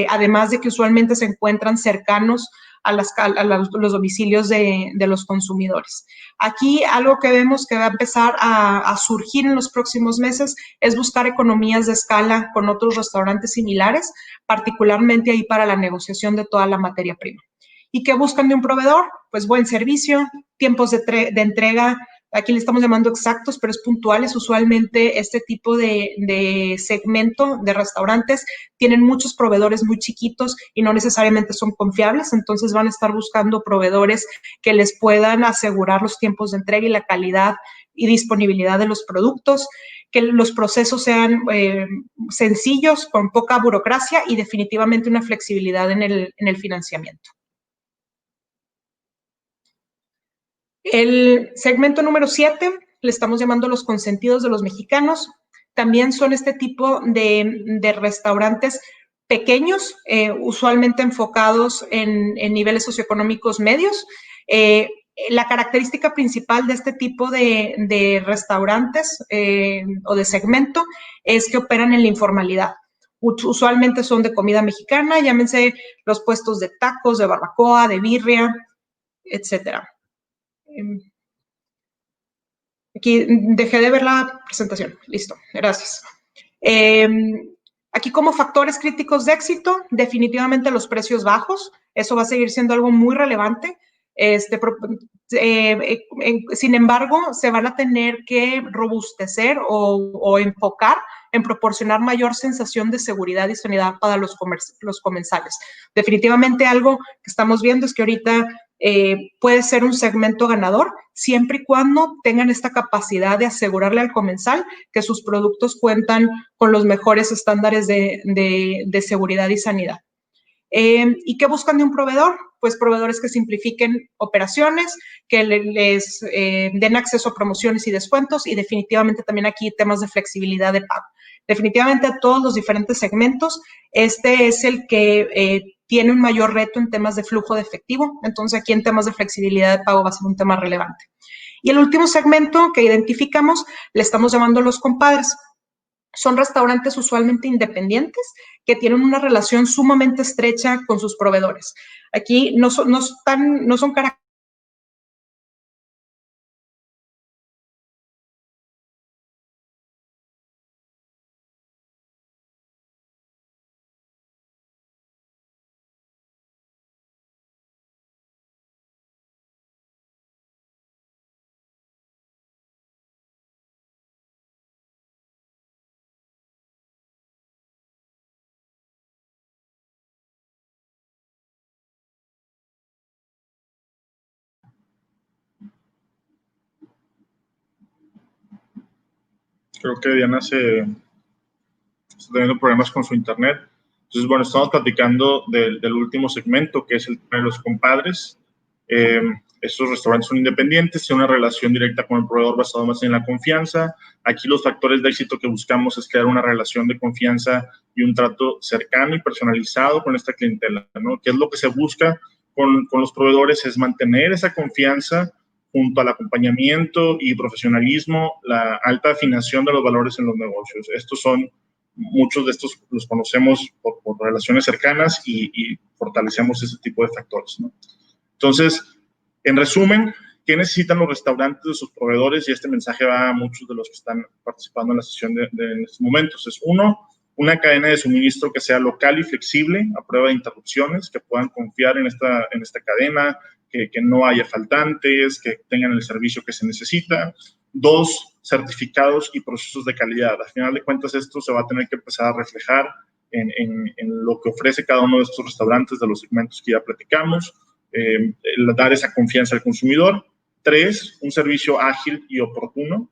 Además de que usualmente se encuentran cercanos a los domicilios de los consumidores. Aquí algo que vemos que va a empezar a surgir en los próximos meses es buscar economías de escala con otros restaurantes similares, particularmente ahí para la negociación de toda la materia prima. ¿Y qué buscan de un proveedor? Pues buen servicio, tiempos de entrega, aquí le estamos llamando exactos, pero es puntuales. Usualmente este tipo de segmento de restaurantes tienen muchos proveedores muy chiquitos y no necesariamente son confiables, entonces van a estar buscando proveedores que les puedan asegurar los tiempos de entrega y la calidad y disponibilidad de los productos, que los procesos sean sencillos, con poca burocracia y definitivamente una flexibilidad en el financiamiento. El segmento número 7, le estamos llamando los consentidos de los mexicanos. También son este tipo de restaurantes pequeños, usualmente enfocados en niveles socioeconómicos medios. La característica principal de este tipo de restaurantes o de segmento es que operan en la informalidad. Usualmente son de comida mexicana, llámense los puestos de tacos, de barbacoa, de birria, etcétera. Aquí dejé de ver la presentación. Listo, gracias. Aquí como factores críticos de éxito, definitivamente los precios bajos. Eso va a seguir siendo algo muy relevante. Sin embargo, se van a tener que robustecer o enfocar en proporcionar mayor sensación de seguridad y sanidad para los comensales. Definitivamente algo que estamos viendo es que ahorita puede ser un segmento ganador siempre y cuando tengan esta capacidad de asegurarle al comensal que sus productos cuentan con los mejores estándares de seguridad y sanidad. ¿Y qué buscan de un proveedor? Pues proveedores que simplifiquen operaciones, que les den acceso a promociones y descuentos y definitivamente también aquí temas de flexibilidad de pago. Definitivamente a todos los diferentes segmentos, este es el que tiene un mayor reto en temas de flujo de efectivo, entonces aquí en temas de flexibilidad de pago va a ser un tema relevante. Y el último segmento que identificamos le estamos llamando los compadres. Son restaurantes usualmente independientes que tienen una relación sumamente estrecha con sus proveedores. Aquí no son características Creo que Diana está teniendo problemas con su internet. Entonces, bueno, estamos platicando del último segmento, que es el de los compadres. Estos restaurantes son independientes, tienen una relación directa con el proveedor basado más en la confianza. Aquí los factores de éxito que buscamos es crear una relación de confianza y un trato cercano y personalizado con esta clientela, ¿no? ¿Qué es lo que se busca con los proveedores? Es mantener esa confianza junto al acompañamiento y profesionalismo, la alta afinación de los valores en los negocios. Muchos de estos los conocemos por relaciones cercanas y fortalecemos ese tipo de factores, ¿no? Entonces, en resumen, ¿qué necesitan los restaurantes de sus proveedores? Y este mensaje va a muchos de los que están participando en la sesión en estos momentos. Es uno, una cadena de suministro que sea local y flexible, a prueba de interrupciones, que puedan confiar en esta cadena, que no haya faltantes, que tengan el servicio que se necesita. Dos, certificados y procesos de calidad. Al final de cuentas, esto se va a tener que empezar a reflejar en lo que ofrece cada uno de estos restaurantes de los segmentos que ya platicamos. Dar esa confianza al consumidor. Tres, un servicio ágil y oportuno.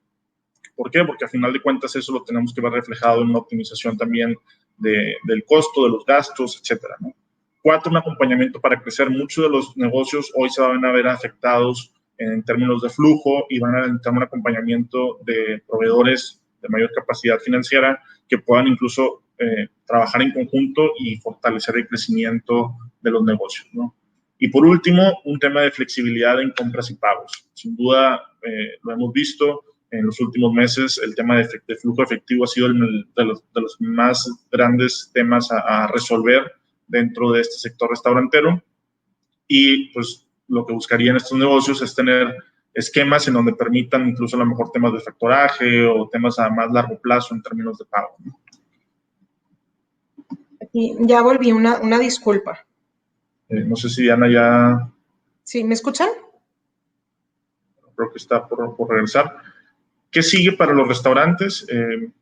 ¿Por qué? Porque al final de cuentas eso lo tenemos que ver reflejado en una optimización también del costo, de los gastos, etcétera, ¿no? 4, un acompañamiento para crecer. Muchos de los negocios hoy se van a ver afectados en términos de flujo y van a necesitar un acompañamiento de proveedores de mayor capacidad financiera que puedan incluso trabajar en conjunto y fortalecer el crecimiento de los negocios, ¿no? Y por último, un tema de flexibilidad en compras y pagos. Sin duda, lo hemos visto en los últimos meses, el tema de flujo efectivo ha sido de los más grandes temas a resolver dentro de este sector restaurantero. Y pues lo que buscarían estos negocios es tener esquemas en donde permitan incluso a lo mejor temas de factoraje o temas a más largo plazo en términos de pago, ¿no? Aquí ya volví, una disculpa. No sé si Diana ya... ¿Sí? ¿Me escuchan? Creo que está por regresar. ¿Qué sigue para los restaurantes? El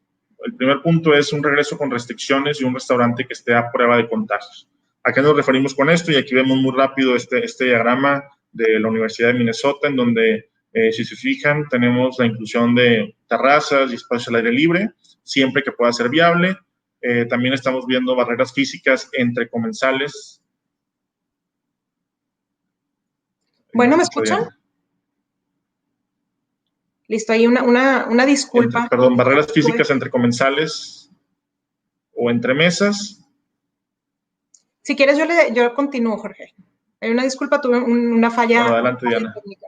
primer punto es un regreso con restricciones y un restaurante que esté a prueba de contagios. ¿A qué nos referimos con esto? Y aquí vemos muy rápido este diagrama de la Universidad de Minnesota, en donde, si se fijan, tenemos la inclusión de terrazas y espacios al aire libre, siempre que pueda ser viable. También estamos viendo barreras físicas entre comensales. Bueno, ¿me escuchan? Listo, hay una disculpa. Perdón, barreras físicas entre comensales o entre mesas. Si quieres, yo continúo, Jorge. Hay una disculpa, tuve una falla. Bueno, adelante, Diana. Técnica.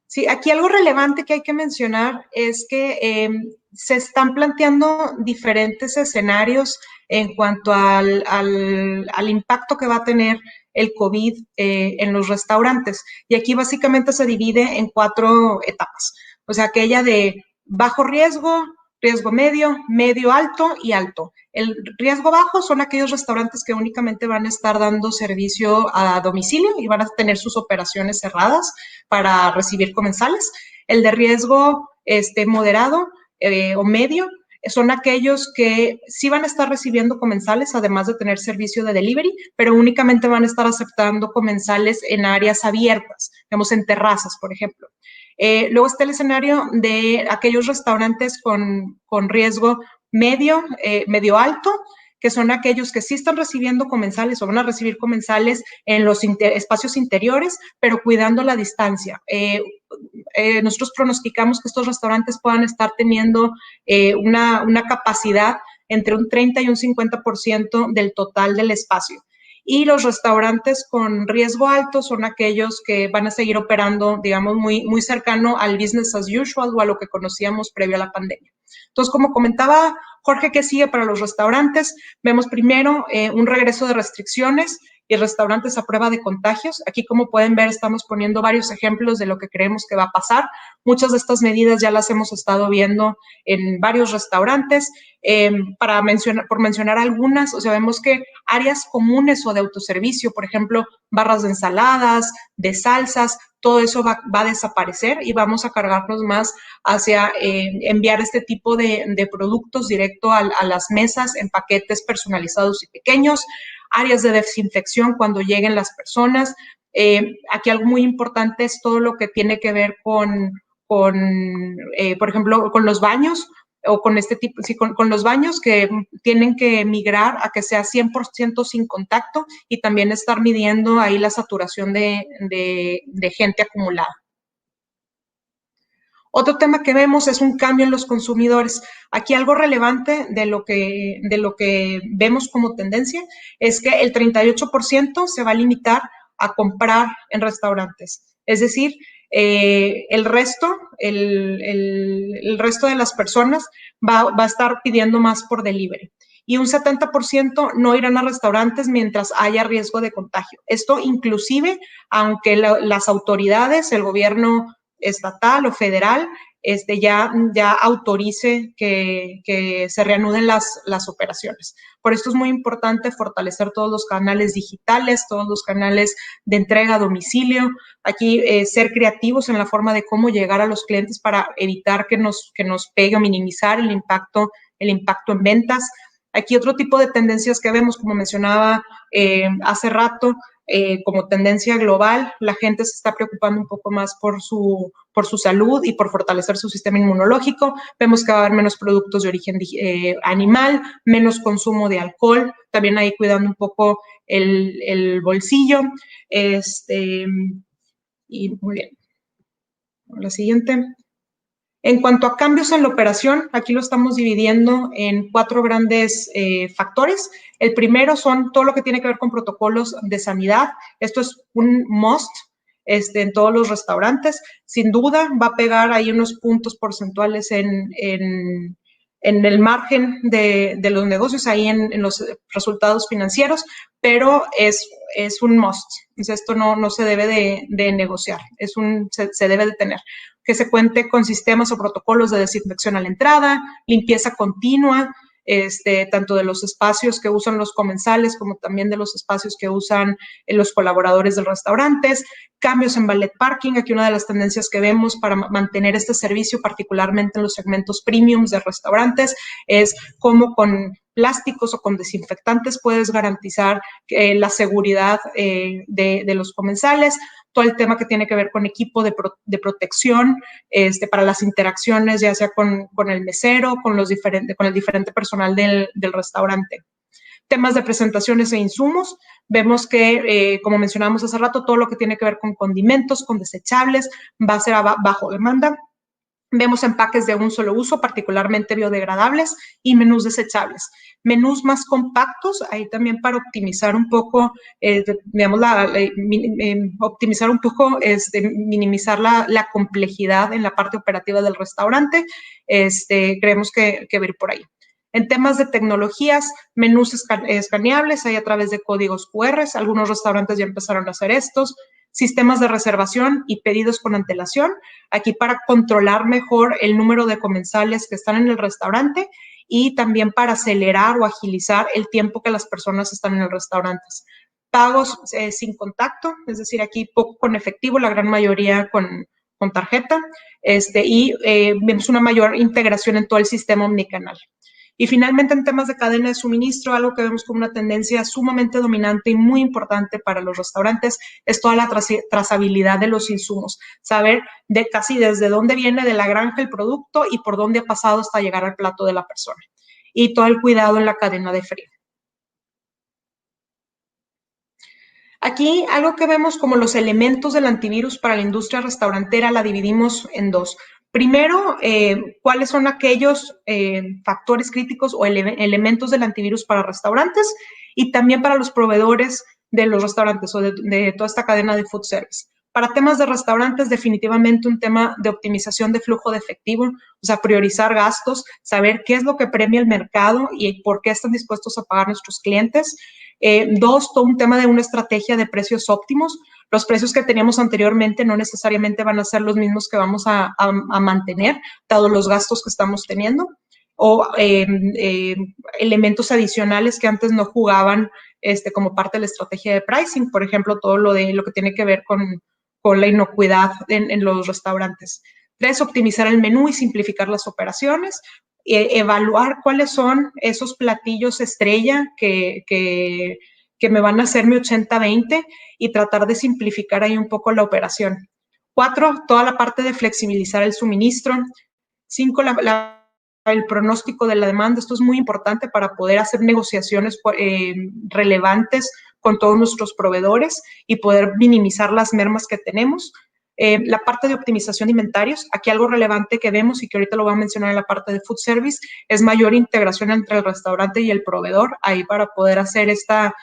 Sí, aquí algo relevante que hay que mencionar es que se están planteando diferentes escenarios en cuanto al impacto que va a tener el COVID en los restaurantes. Y aquí básicamente se divide en 4 etapas. O sea, aquella de bajo riesgo, riesgo medio, medio alto y alto. El riesgo bajo son aquellos restaurantes que únicamente van a estar dando servicio a domicilio y van a tener sus operaciones cerradas para recibir comensales. El de riesgo moderado o medio son aquellos que sí van a estar recibiendo comensales, además de tener servicio de delivery, pero únicamente van a estar aceptando comensales en áreas abiertas, digamos en terrazas, por ejemplo. Luego está el escenario de aquellos restaurantes con riesgo medio, medio alto, que son aquellos que sí están recibiendo comensales o van a recibir comensales en los espacios interiores, pero cuidando la distancia. Nosotros pronosticamos que estos restaurantes puedan estar teniendo una capacidad entre un 30 y un 50% del total del espacio. Y los restaurantes con riesgo alto son aquellos que van a seguir operando, digamos, muy cercano al business as usual o a lo que conocíamos previo a la pandemia. Entonces, como comentaba Jorge, ¿qué sigue para los restaurantes? Vemos primero un regreso de restricciones y restaurantes a prueba de contagios. Aquí, como pueden ver, estamos poniendo varios ejemplos de lo que creemos que va a pasar. Muchas de estas medidas ya las hemos estado viendo en varios restaurantes. Por mencionar algunas, o sea, vemos que áreas comunes o de autoservicio, por ejemplo, barras de ensaladas, de salsas, todo eso va a desaparecer y vamos a cargarnos más hacia enviar este tipo de productos directo a las mesas en paquetes personalizados y pequeños, áreas de desinfección cuando lleguen las personas. Aquí algo muy importante es todo lo que tiene que ver con por ejemplo, con los baños o con este tipo, sí, con los baños que tienen que migrar a que sea 100% sin contacto y también estar midiendo ahí la saturación de gente acumulada. Otro tema que vemos es un cambio en los consumidores. Aquí algo relevante de lo que vemos como tendencia es que el 38% se va a limitar a comprar en restaurantes. Es decir, el resto de las personas va a estar pidiendo más por delivery. Y un 70% no irán a restaurantes mientras haya riesgo de contagio. Esto inclusive, aunque las autoridades, el gobierno estatal o federal, ya autorice que se reanuden las operaciones. Por esto es muy importante fortalecer todos los canales digitales, todos los canales de entrega a domicilio. Aquí ser creativos en la forma de cómo llegar a los clientes para evitar que nos pegue o minimizar el impacto en ventas. Aquí otro tipo de tendencias que vemos, como mencionaba hace rato, como tendencia global, la gente se está preocupando un poco más por su salud y por fortalecer su sistema inmunológico. Vemos que va a haber menos productos de origen animal, menos consumo de alcohol, también ahí cuidando un poco el bolsillo. Y muy bien. La siguiente. En cuanto a cambios en la operación, aquí lo estamos dividiendo en 4 grandes factores. El primero son todo lo que tiene que ver con protocolos de sanidad. Esto es un must en todos los restaurantes. Sin duda va a pegar ahí unos puntos porcentuales en el margen de los negocios, ahí en los resultados financieros, pero es un must. Entonces, esto no se debe de negociar, se debe de tener. Que se cuente con sistemas o protocolos de desinfección a la entrada, limpieza continua, tanto de los espacios que usan los comensales como también de los espacios que usan los colaboradores de los restaurantes, cambios en valet parking. Aquí una de las tendencias que vemos para mantener este servicio, particularmente en los segmentos premiums de restaurantes, es cómo con plásticos o con desinfectantes puedes garantizar la seguridad de los comensales. Todo el tema que tiene que ver con equipo de protección para las interacciones, ya sea con el mesero, con el diferente personal del restaurante. Temas de presentaciones e insumos. Vemos que, como mencionábamos hace rato, todo lo que tiene que ver con condimentos, con desechables, va a ser bajo demanda. Vemos empaques de un solo uso, particularmente biodegradables, y menús desechables. Menús más compactos, ahí también para optimizar un poco, digamos, optimizar un poco, minimizar la complejidad en la parte operativa del restaurante. Creemos que va a ir por ahí. En temas de tecnologías, menús escaneables, hay a través de códigos QR. Algunos restaurantes ya empezaron a hacer estos. Sistemas de reservación y pedidos con antelación, aquí para controlar mejor el número de comensales que están en el restaurante y también para acelerar o agilizar el tiempo que las personas están en los restaurantes. Pagos sin contacto, es decir, aquí poco con efectivo, la gran mayoría con tarjeta, y vemos una mayor integración en todo el sistema omnicanal. Y finalmente, en temas de cadena de suministro, algo que vemos como una tendencia sumamente dominante y muy importante para los restaurantes es toda la trazabilidad de los insumos. Saber casi desde dónde viene de la granja el producto y por dónde ha pasado hasta llegar al plato de la persona. Y todo el cuidado en la cadena de frío. Aquí algo que vemos como los elementos del antivirus para la industria restaurantera la dividimos en 2. Primero, ¿cuáles son aquellos factores críticos o elementos del antivirus para restaurantes y también para los proveedores de los restaurantes o de toda esta cadena de food service? Para temas de restaurantes, definitivamente un tema de optimización de flujo de efectivo, o sea, priorizar gastos, saber qué es lo que premia el mercado y por qué están dispuestos a pagar nuestros clientes. 2, todo un tema de una estrategia de precios óptimos. Los precios que teníamos anteriormente no necesariamente van a ser los mismos que vamos a mantener, dado los gastos que estamos teniendo, o elementos adicionales que antes no jugaban como parte de la estrategia de pricing, por ejemplo, todo lo que tiene que ver con la inocuidad en los restaurantes. 3, optimizar el menú y simplificar las operaciones. Evaluar cuáles son esos platillos estrella que me van a hacer mi 80-20 y tratar de simplificar ahí un poco la operación. 4, toda la parte de flexibilizar el suministro. 5, el pronóstico de la demanda. Esto es muy importante para poder hacer negociaciones relevantes con todos nuestros proveedores y poder minimizar las mermas que tenemos. La parte de optimización de inventarios, aquí algo relevante que vemos y que ahorita lo voy a mencionar en la parte de food service, es mayor integración entre el restaurante y el proveedor, ahí para poder hacer esta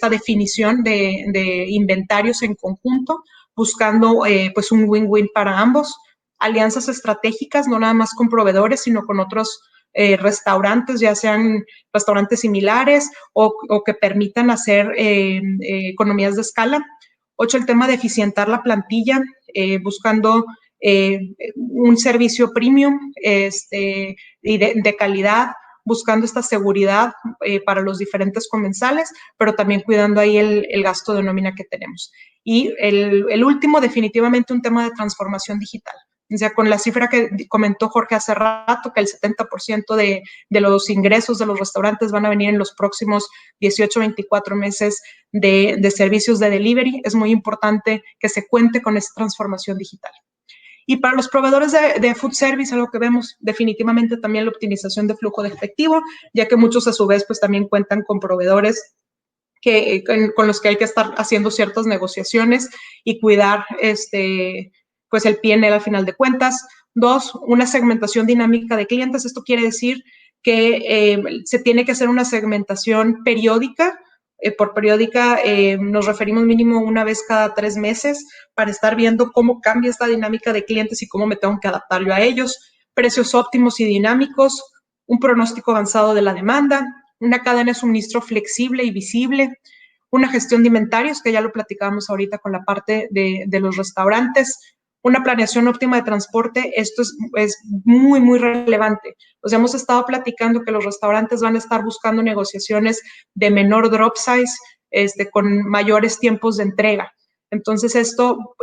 definición de inventarios en conjunto, buscando pues un win-win para ambos. Alianzas estratégicas, no nada más con proveedores, sino con otros restaurantes, ya sean restaurantes similares o que permitan hacer economías de escala. 8, el tema de eficientar la plantilla, buscando un servicio premium y de calidad, buscando esta seguridad para los diferentes comensales, pero también cuidando ahí el gasto de nómina que tenemos. Y el último, definitivamente un tema de transformación digital. O sea, con la cifra que comentó Jorge hace rato, que el 70% de los ingresos de los restaurantes van a venir en los próximos 18, 24 meses de servicios de delivery, es muy importante que se cuente con esta transformación digital. Y para los proveedores de food service, algo que vemos definitivamente también la optimización de flujo de efectivo, ya que muchos a su vez pues también cuentan con proveedores con los que hay que estar haciendo ciertas negociaciones y cuidar pues el P&L al final de cuentas. 2, una segmentación dinámica de clientes. Esto quiere decir que se tiene que hacer una segmentación periódica. Por periódica nos referimos mínimo una vez cada 3 meses para estar viendo cómo cambia esta dinámica de clientes y cómo me tengo que adaptar yo a ellos. Precios óptimos y dinámicos, un pronóstico avanzado de la demanda, una cadena de suministro flexible y visible, una gestión de inventarios, que ya lo platicábamos ahorita con la parte de los restaurantes, una planeación óptima de transporte. Esto es muy, muy relevante. O sea, hemos estado platicando que los restaurantes van a estar buscando negociaciones de menor drop size, con mayores tiempos de entrega. Entonces, esto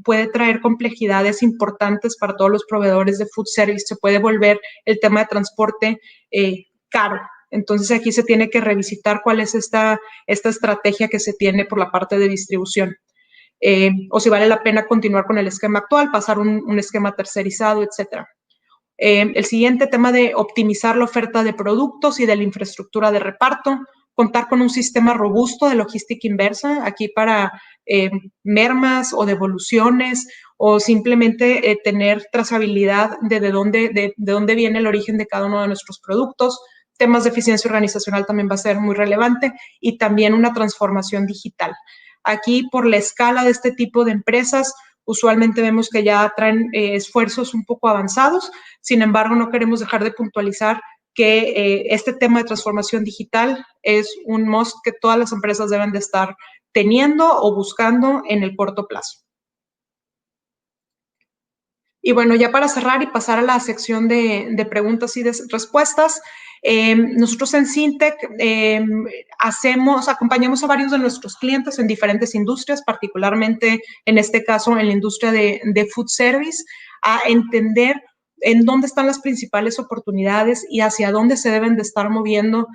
puede traer complejidades importantes para todos los proveedores de food service. Se puede volver el tema de transporte caro. Entonces, aquí se tiene que revisitar cuál es esta estrategia que se tiene por la parte de distribución. O si vale la pena continuar con el esquema actual, pasar un esquema tercerizado, etc. El siguiente tema de optimizar la oferta de productos y de la infraestructura de reparto, contar con un sistema robusto de logística inversa, aquí para mermas o devoluciones, o simplemente tener trazabilidad de dónde viene el origen de cada uno de nuestros productos. Temas de eficiencia organizacional también va a ser muy relevante, y también una transformación digital. Aquí, por la escala de este tipo de empresas, usualmente vemos que ya traen esfuerzos un poco avanzados. Sin embargo, no queremos dejar de puntualizar que este tema de transformación digital es un must que todas las empresas deben de estar teniendo o buscando en el corto plazo. Y bueno, ya para cerrar y pasar a la sección de preguntas y de respuestas, nosotros en Syntec acompañamos a varios de nuestros clientes en diferentes industrias, particularmente en este caso en la industria de food service, a entender en dónde están las principales oportunidades y hacia dónde se deben de estar moviendo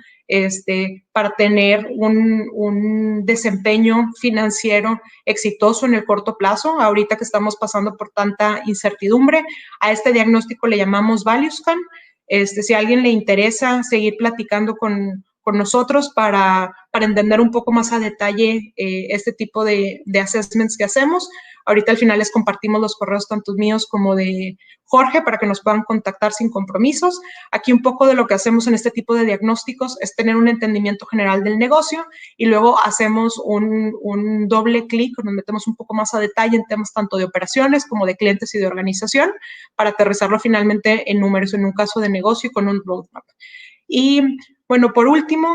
para tener un desempeño financiero exitoso en el corto plazo. Ahorita que estamos pasando por tanta incertidumbre, a este diagnóstico le llamamos Value Scan. Si a alguien le interesa seguir platicando con nosotros para entender un poco más a detalle este tipo de assessments que hacemos. Ahorita al final les compartimos los correos tanto míos como de Jorge para que nos puedan contactar sin compromisos. Aquí un poco de lo que hacemos en este tipo de diagnósticos es tener un entendimiento general del negocio y luego hacemos un doble clic, nos metemos un poco más a detalle en temas tanto de operaciones como de clientes y de organización para aterrizarlo finalmente en números en un caso de negocio y con un roadmap. Y bueno, por último,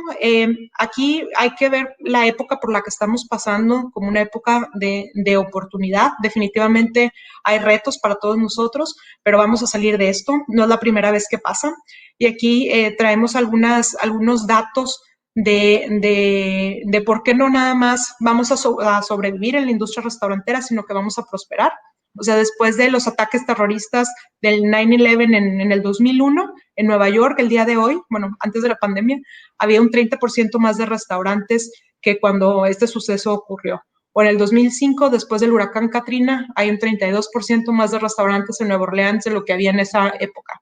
aquí hay que ver la época por la que estamos pasando como una época de oportunidad. Definitivamente hay retos para todos nosotros, pero vamos a salir de esto. No es la primera vez que pasa. Y aquí traemos algunos datos de por qué no nada más vamos a sobrevivir en la industria restaurantera, sino que vamos a prosperar. O sea, después de los ataques terroristas del 9/11 en el 2001, en Nueva York, el día de hoy, bueno, antes de la pandemia, había un 30% más de restaurantes que cuando este suceso ocurrió. O en el 2005, después del huracán Katrina, hay un 32% más de restaurantes en Nueva Orleans de lo que había en esa época.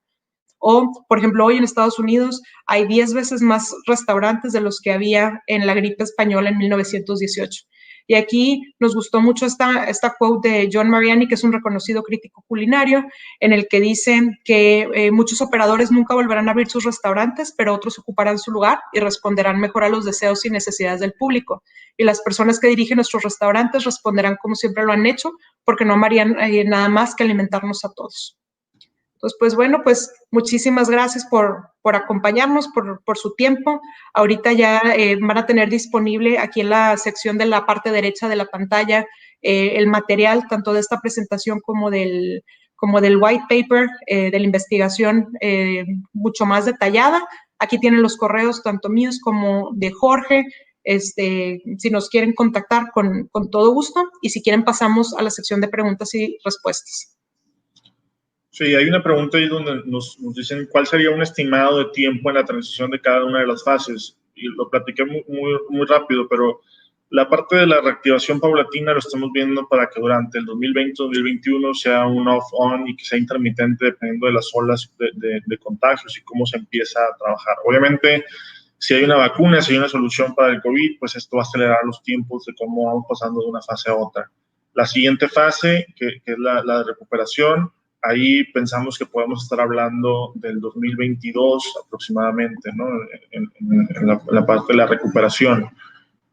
O, por ejemplo, hoy en Estados Unidos hay 10 veces más restaurantes de los que había en la gripe española en 1918. Y aquí nos gustó mucho esta quote de John Mariani, que es un reconocido crítico culinario, en el que dice que muchos operadores nunca volverán a abrir sus restaurantes, pero otros ocuparán su lugar y responderán mejor a los deseos y necesidades del público. Y las personas que dirigen nuestros restaurantes responderán como siempre lo han hecho, porque no amarían nada más que alimentarnos a todos. Entonces, pues bueno, pues muchísimas gracias por acompañarnos, por su tiempo. Ahorita ya van a tener disponible aquí en la sección de la parte derecha de la pantalla el material tanto de esta presentación como del white paper de la investigación mucho más detallada. Aquí tienen los correos tanto míos como de Jorge. Si nos quieren contactar con todo gusto, y si quieren pasamos a la sección de preguntas y respuestas. Sí, hay una pregunta ahí donde nos dicen cuál sería un estimado de tiempo en la transición de cada una de las fases. Y lo platiqué muy rápido, pero la parte de la reactivación paulatina lo estamos viendo para que durante el 2020-2021 sea un off-on y que sea intermitente dependiendo de las olas de contagios y cómo se empieza a trabajar. Obviamente, si hay una vacuna, si hay una solución para el COVID, pues esto va a acelerar los tiempos de cómo vamos pasando de una fase a otra. La siguiente fase, que es la de recuperación, ahí pensamos que podemos estar hablando del 2022 aproximadamente, ¿no? En la parte de la recuperación.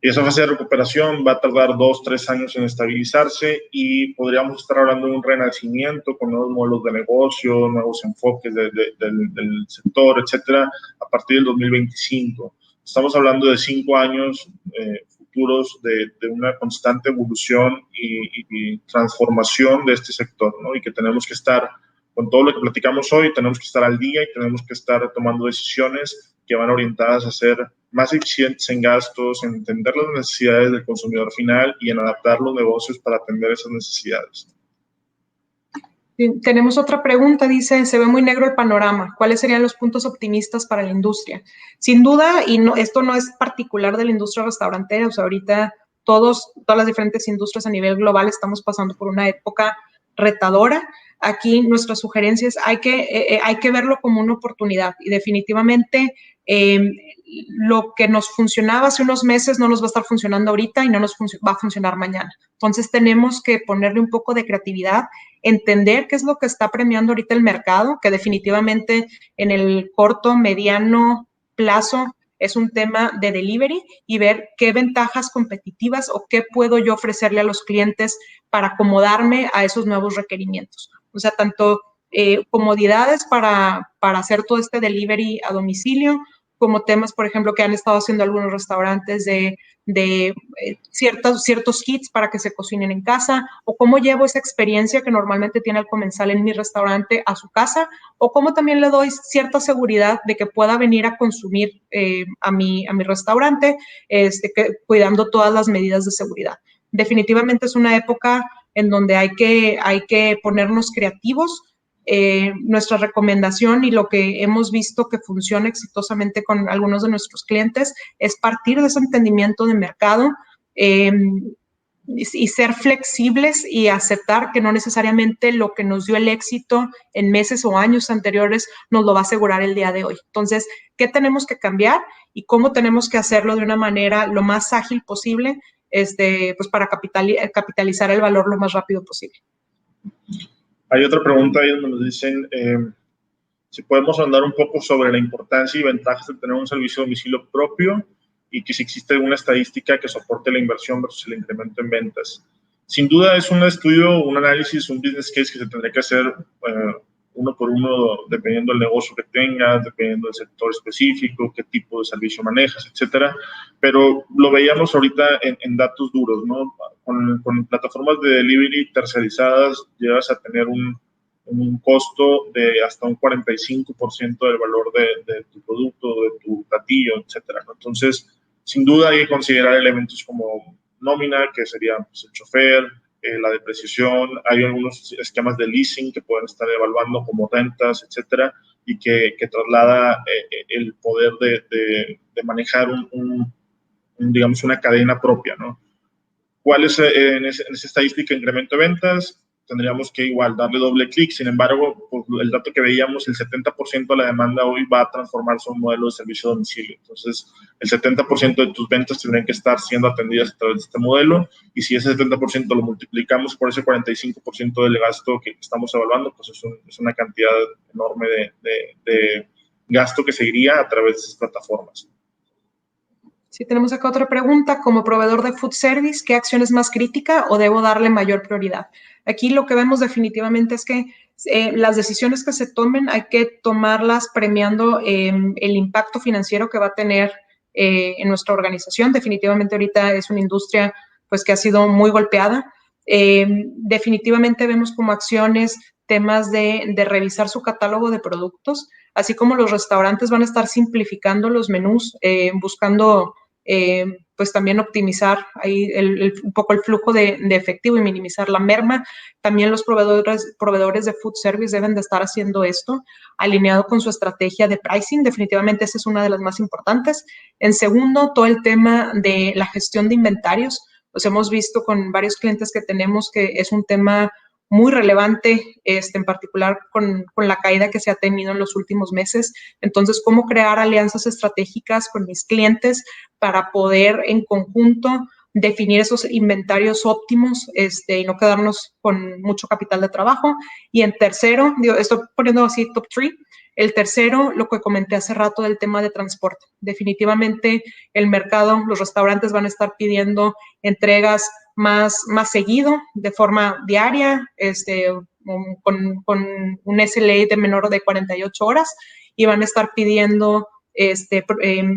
Y esa fase de recuperación va a tardar 2, 3 años en estabilizarse y podríamos estar hablando de un renacimiento con nuevos modelos de negocio, nuevos enfoques del sector, etcétera, a partir del 2025. Estamos hablando de 5 años futuros de una constante evolución y transformación de este sector, ¿no? Y que tenemos que estar, con todo lo que platicamos hoy, tenemos que estar al día y tenemos que estar tomando decisiones que van orientadas a ser más eficientes en gastos, en entender las necesidades del consumidor final y en adaptar los negocios para atender esas necesidades. Tenemos otra pregunta, dice, se ve muy negro el panorama. ¿Cuáles serían los puntos optimistas para la industria? Sin duda, y no, esto no es particular de la industria restaurantera, o sea, ahorita todas las diferentes industrias a nivel global estamos pasando por una época retadora. Aquí nuestra sugerencia es hay que verlo como una oportunidad y definitivamente lo que nos funcionaba hace unos meses no nos va a estar funcionando ahorita y no nos va a funcionar mañana. Entonces tenemos que ponerle un poco de creatividad, entender qué es lo que está premiando ahorita el mercado, que definitivamente en el corto, mediano plazo es un tema de delivery y ver qué ventajas competitivas o qué puedo yo ofrecerle a los clientes para acomodarme a esos nuevos requerimientos. O sea, tanto comodidades para hacer todo este delivery a domicilio, como temas, por ejemplo, que han estado haciendo algunos restaurantes de ciertos kits para que se cocinen en casa, o cómo llevo esa experiencia que normalmente tiene el comensal en mi restaurante a su casa, o cómo también le doy cierta seguridad de que pueda venir a consumir a mi restaurante, cuidando todas las medidas de seguridad. Definitivamente es una época en donde hay que ponernos creativos. Nuestra recomendación y lo que hemos visto que funciona exitosamente con algunos de nuestros clientes es partir de ese entendimiento de mercado y ser flexibles y aceptar que no necesariamente lo que nos dio el éxito en meses o años anteriores nos lo va a asegurar el día de hoy. Entonces, ¿qué tenemos que cambiar y cómo tenemos que hacerlo de una manera lo más ágil posible pues para capitalizar el valor lo más rápido posible? Hay otra pregunta ahí donde nos dicen si podemos hablar un poco sobre la importancia y ventajas de tener un servicio de domicilio propio y que si existe alguna estadística que soporte la inversión versus el incremento en ventas. Sin duda es un estudio, un análisis, un business case que se tendría que hacer uno por uno dependiendo del negocio que tengas, dependiendo del sector específico, qué tipo de servicio manejas, etcétera. Pero lo veíamos ahorita en datos duros, ¿no? Con plataformas de delivery tercerizadas llegas a tener un costo de hasta un 45% del valor de tu producto, de tu platillo, etcétera, ¿no? Entonces, sin duda hay que considerar elementos como nómina, que sería pues, el chofer, la depreciación, hay algunos esquemas de leasing que pueden estar evaluando como rentas, etcétera, y que traslada el poder de manejar digamos, una cadena propia, ¿no? ¿Cuál es en esa estadística incremento de ventas? Tendríamos que igual darle doble clic. Sin embargo, pues, el dato que veíamos, el 70% de la demanda hoy va a transformarse en un modelo de servicio a domicilio. Entonces, el 70% de tus ventas tendrían que estar siendo atendidas a través de este modelo. Y si ese 70% lo multiplicamos por ese 45% del gasto que estamos evaluando, pues es una cantidad enorme de gasto que seguiría a través de esas plataformas. Sí, tenemos acá otra pregunta. Como proveedor de food service, ¿qué acción es más crítica o debo darle mayor prioridad? Aquí lo que vemos definitivamente es que las decisiones que se tomen hay que tomarlas premiando el impacto financiero que va a tener en nuestra organización. Definitivamente ahorita es una industria pues que ha sido muy golpeada. Definitivamente vemos como acciones temas de revisar su catálogo de productos, así como los restaurantes van a estar simplificando los menús, buscando pues también optimizar ahí un poco el flujo de efectivo y minimizar la merma. También los proveedores de food service deben de estar haciendo esto, alineado con su estrategia de pricing. Definitivamente esa es una de las más importantes. En segundo, todo el tema de la gestión de inventarios. Pues hemos visto con varios clientes que tenemos que es un tema muy relevante, en particular con la caída que se ha tenido en los últimos meses. Entonces, cómo crear alianzas estratégicas con mis clientes para poder en conjunto definir esos inventarios óptimos y no quedarnos con mucho capital de trabajo. Y en tercero, estoy poniendo así top 3, el tercero, lo que comenté hace rato del tema de transporte. Definitivamente el mercado, los restaurantes van a estar pidiendo entregas más seguido, de forma diaria, con un SLA de menor de 48 horas y van a estar pidiendo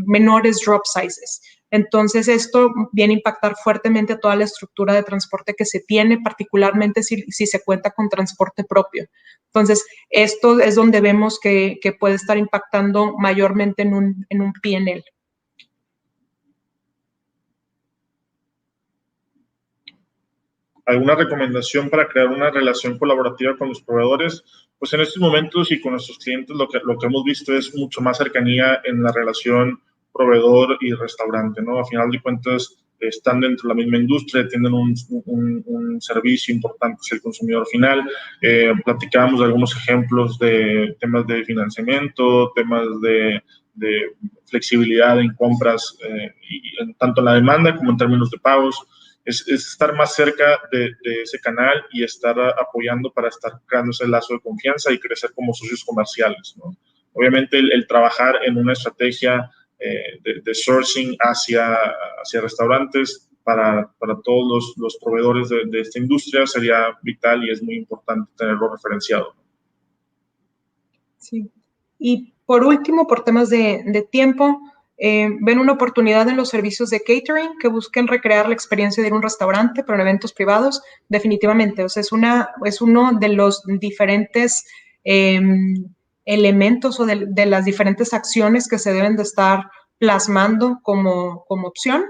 menores drop sizes. Entonces, esto viene a impactar fuertemente a toda la estructura de transporte que se tiene, particularmente si se cuenta con transporte propio. Entonces, esto es donde vemos que puede estar impactando mayormente en un P&L. ¿Alguna recomendación para crear una relación colaborativa con los proveedores? Pues en estos momentos y con nuestros clientes lo que hemos visto es mucho más cercanía en la relación proveedor y restaurante, ¿no? A final de cuentas, están dentro de la misma industria, tienen un servicio importante hacia el consumidor final. Platicábamos de algunos ejemplos de temas de financiamiento, temas de flexibilidad en compras, tanto en la demanda como en términos de pagos. Es estar más cerca de ese canal y estar apoyando para estar creando ese lazo de confianza y crecer como socios comerciales, ¿no? Obviamente el trabajar en una estrategia de sourcing hacia restaurantes para todos los proveedores de esta industria sería vital y es muy importante tenerlo referenciado. Sí. Y por último, por temas de tiempo, ven una oportunidad en los servicios de catering que busquen recrear la experiencia de ir a un restaurante, pero en eventos privados, definitivamente. O sea, es uno de los diferentes elementos o de las diferentes acciones que se deben de estar plasmando como opción.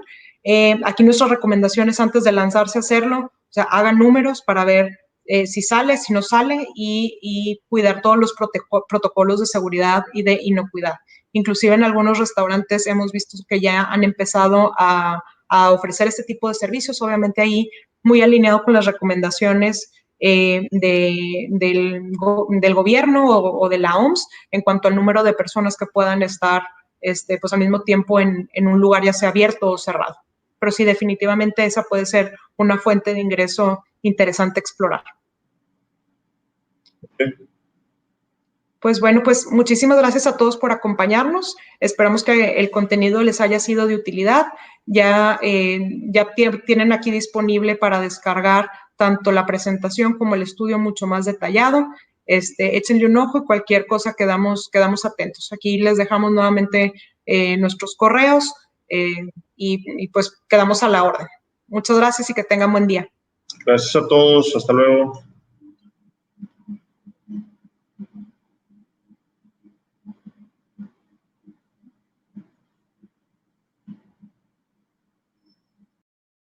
Aquí nuestras recomendaciones antes de lanzarse a hacerlo, o sea, hagan números para ver si sale, si no sale y cuidar todos los protocolos de seguridad y de inocuidad. Inclusive en algunos restaurantes hemos visto que ya han empezado a ofrecer este tipo de servicios, obviamente ahí muy alineado con las recomendaciones del gobierno o de la OMS en cuanto al número de personas que puedan estar pues al mismo tiempo en un lugar ya sea abierto o cerrado. Pero sí, definitivamente esa puede ser una fuente de ingreso interesante explorar. Okay. Pues bueno, pues muchísimas gracias a todos por acompañarnos. Esperamos que el contenido les haya sido de utilidad. Ya tienen aquí disponible para descargar tanto la presentación como el estudio mucho más detallado. Échenle un ojo y cualquier cosa quedamos atentos. Aquí les dejamos nuevamente nuestros correos y pues quedamos a la orden. Muchas gracias y que tengan buen día. Gracias a todos. Hasta luego.